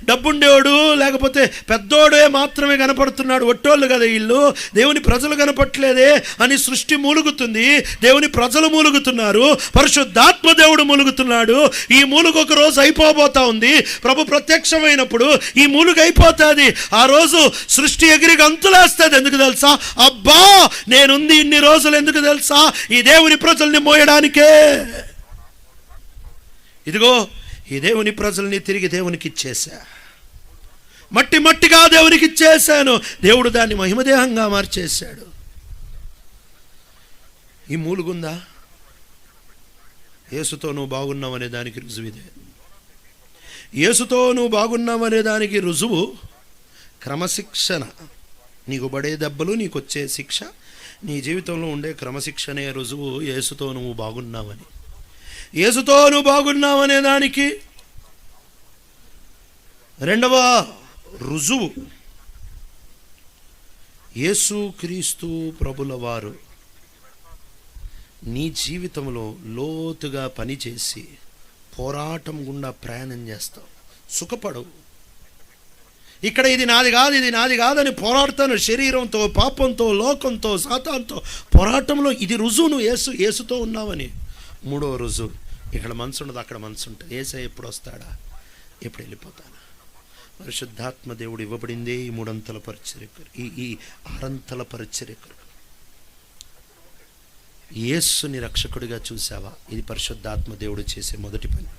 డబ్బుండేవాడు లేకపోతే పెద్దోడే మాత్రమే కనపడుతున్నాడు, ఒట్టోళ్ళు కదా వీళ్ళు, దేవుని ప్రజలు కనపట్లేదే అని సృష్టి మూలుగుతుంది, దేవుని ప్రజలు మూలుగుతున్నారు, పరిశుద్ధాత్మ దేవుడు మూలుగుతున్నాడు. ఈ మూలుగు ఒక రోజు అయిపోబోతా ఉంది. ప్రభు ప్రత్యక్షమైనప్పుడు ఈ మూలుగు అయిపోతుంది. ఆ రోజు సృష్టి ఎగిరి గంతులేస్తుంది. ఎందుకు తెలుసా? అబ్బా నేనుంది ఇన్ని రోజులు ఎందుకు తెలుసా? ఈ దేవుని ప్రజల్ని మోయడానికే. ఇదిగో ఈ దేవుని ప్రజల్ని తిరిగి దేవునికి ఇచ్చేసా, మట్టి మట్టిగా దేవునికి ఇచ్చేసాను. దేవుడు దాన్ని మహిమదేహంగా మార్చేశాడు. ఈ మూలుగుందా? యేసుతో నువ్వు బాగున్నావనే దానికి రుజువు ఇదే. యేసుతో నువ్వు బాగున్నావనే దానికి రుజువు క్రమశిక్షణ. నీకు పడే దెబ్బలు, నీకు వచ్చే శిక్ష, నీ జీవితంలో ఉండే క్రమశిక్షణే రుజువు యేసుతో నువ్వు బాగున్నావని. యేసుతో నువ్వు బాగున్నావనే దానికి రెండవ రుజువు యేసుక్రీస్తు ప్రభుల వారు నీ జీవితంలో లోతుగా పనిచేసి పోరాటం గుండా ప్రయాణం చేస్తావు. సుఖపడవు. ఇక్కడ ఇది నాది కాదు, ఇది నాది కాదని పోరాడతాను. శరీరంతో, పాపంతో, లోకంతో, సాతాన్తో పోరాటంలో ఇది రుజువు నువ్వు యేసుతో ఉన్నావని. మూడో రుజువు, ఇక్కడ మనసు ఉండదు, అక్కడ మనసు ఉంటుంది. యేసే ఎప్పుడు వస్తాడా, ఎప్పుడు వెళ్ళిపోతానా? పరిశుద్ధాత్మ దేవుడు ఇవ్వబడిందే ఈ మూడంతల పరిచర్యకు, ఈ ఆరంతల పరిచర్యకు. యేసుని రక్షకుడిగా చూసావా? ఇది పరిశుద్ధాత్మ దేవుడు చేసే మొదటి పని.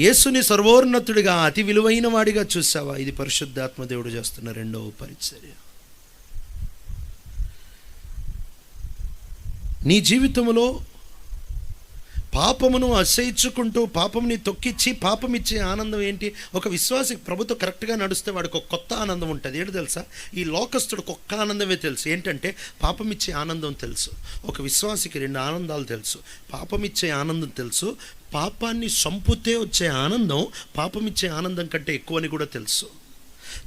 యేసుని సర్వోన్నతుడిగా, అతి విలువైన వాడిగా చూసావా? ఇది పరిశుద్ధాత్మ దేవుడు చేస్తున్న రెండవ పరిచర్య. నీ జీవితంలో పాపమును అసహించుకుంటూ పాపముని తొక్కిచ్చి పాపం ఇచ్చే ఆనందం ఏంటి? ఒక విశ్వాసి ప్రభుతో కరెక్ట్గా నడుస్తే వాడికి ఒక కొత్త ఆనందం ఉంటుంది. ఏంటి తెలుసా? ఈ లోకస్తుడికి ఒక్క ఆనందమే తెలుసు. ఏంటంటే పాపం ఇచ్చే ఆనందం తెలుసు. ఒక విశ్వాసికి రెండు ఆనందాలు తెలుసు. పాపం ఇచ్చే ఆనందం తెలుసు, పాపాన్ని సంపుతే వచ్చే ఆనందం పాపం ఇచ్చే ఆనందం కంటే ఎక్కువని కూడా తెలుసు.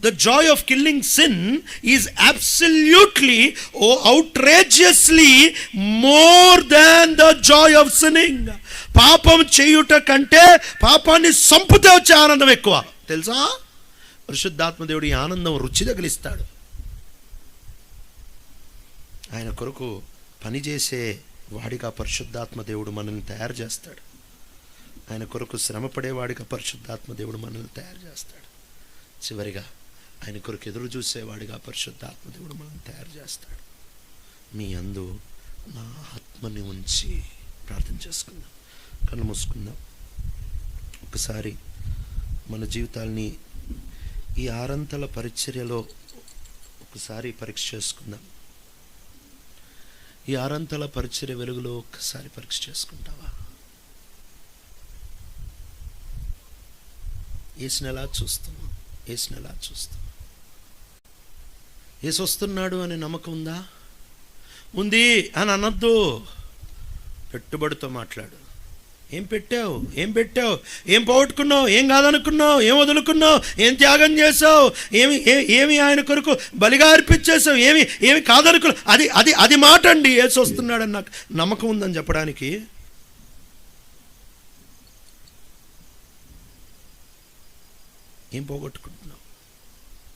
The joy of killing sin is absolutely outrageously more than the joy of sinning. పాపం చేయుట కంటే పాపాన్ని సంపుతే వచ్చే ఆనందం ఎక్కువ. తెలుసా? పరిశుద్ధాత్మ దేవుడు ఈ ఆనందం రుచి తగిలిస్తాడు. ఆయన కొరకు పనిచేసే వాడిగా పరిశుద్ధాత్మ దేవుడు మనల్ని తయారు చేస్తాడు. ఆయన కొరకు శ్రమపడేవాడిగా పరిశుద్ధాత్మ దేవుడు మనల్ని తయారు చేస్తాడు. చివరిగా ఆయన కొరకు ఎదురు చూసేవాడిగా పరిశుద్ధాత్మ దేవుడు మనం తయారు చేస్తాడు. మీ అందు నా ఆత్మని ఉంచి ప్రార్థన చేసుకుందాం. కళ్ళు మూసుకుందాం. ఒకసారి మన జీవితాల్ని ఈ ఆరంతల పరిచర్యలో ఒకసారి పరీక్ష చేసుకుందాం. ఈ ఆరంతల పరిచర్య వెలుగులో ఒక్కసారి పరీక్ష చేసుకుంటావా? యేసుని ఎలా చూస్తున్నావు? యేసుని ఎలా చూస్తున్నావు? యేసు వస్తున్నాడు అనే నమ్మకం ఉందా? ఉంది అని అనొద్దు. పెట్టుబడితో మాట్లాడు. ఏం పెట్టావు? ఏం పెట్టావు? ఏం పోగొట్టుకున్నావు? ఏం కాదనుకున్నావు? ఏం వదులుకున్నావు? ఏం త్యాగం చేసావు? ఏమి ఆయన కొరకు బలిగా అర్పించేసావు? ఏమి కాదనుకున్నావు? అది మాట అండి. యేసు వస్తున్నాడని నాకు నమ్మకం ఉందని చెప్పడానికి. ఏం పోగొట్టుకుంటున్నావు?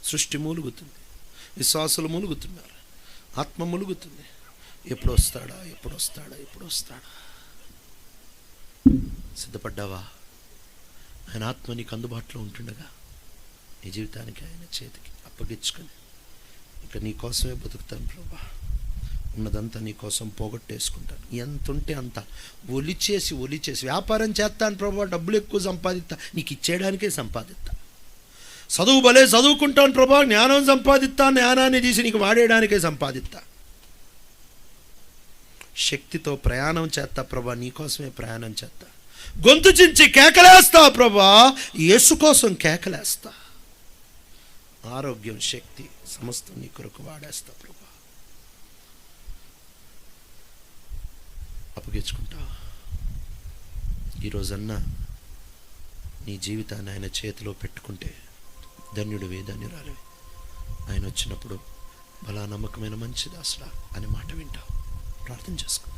సృష్టి మూలుగుతుంది, విశ్వాసులు మూలుగుతున్నారు, ఆత్మ మూలుగుతుంది. ఎప్పుడు వస్తాడా, ఎప్పుడు వస్తాడా, ఎప్పుడు వస్తాడా? సిద్ధపడ్డావా? ఆయన ఆత్మ నీకు అందుబాటులో ఉంటుండగా నీ జీవితానికి ఆయన చేతికి అప్పగించుకొని ఇక నీ కోసమే బతుకుతాను ప్రభా, ఉన్నదంతా నీ కోసం పోగొట్టేసుకుంటాను, ఎంత ఉంటే అంత ఒలిచేసి వ్యాపారం చేస్తాను ప్రభా, డబ్బులు ఎక్కువ సంపాదిస్తా, నీకు ఇచ్చేయడానికే సంపాదిస్తా. చదువు భలే చదువుకుంటాను ప్రభా, జ్ఞానం సంపాదిస్తా, జ్ఞానాన్ని తీసి నీకు వాడేయడానికే సంపాదిస్తా. శక్తితో ప్రయాణం చేస్తా ప్రభా, నీకోసమే ప్రయాణం చేస్తా. గొంతు చించి కేకలేస్తా ప్రభా, యేసు కోసం కేకలేస్తా. ఆరోగ్యం, శక్తి సమస్తం నీ కొరకు వాడేస్తా ప్రభా. అప్పగించుకుంటావు. ఈరోజన్నా నీ జీవితాన్ని ఆయన చేతిలో పెట్టుకుంటే ధన్యుడివే, ధన్యురాలివి. ఆయన వచ్చినప్పుడు బలా నమ్మకమైన మంచి దాసుడా అని మాట వింటావు. ప్రార్థన చేసుకో.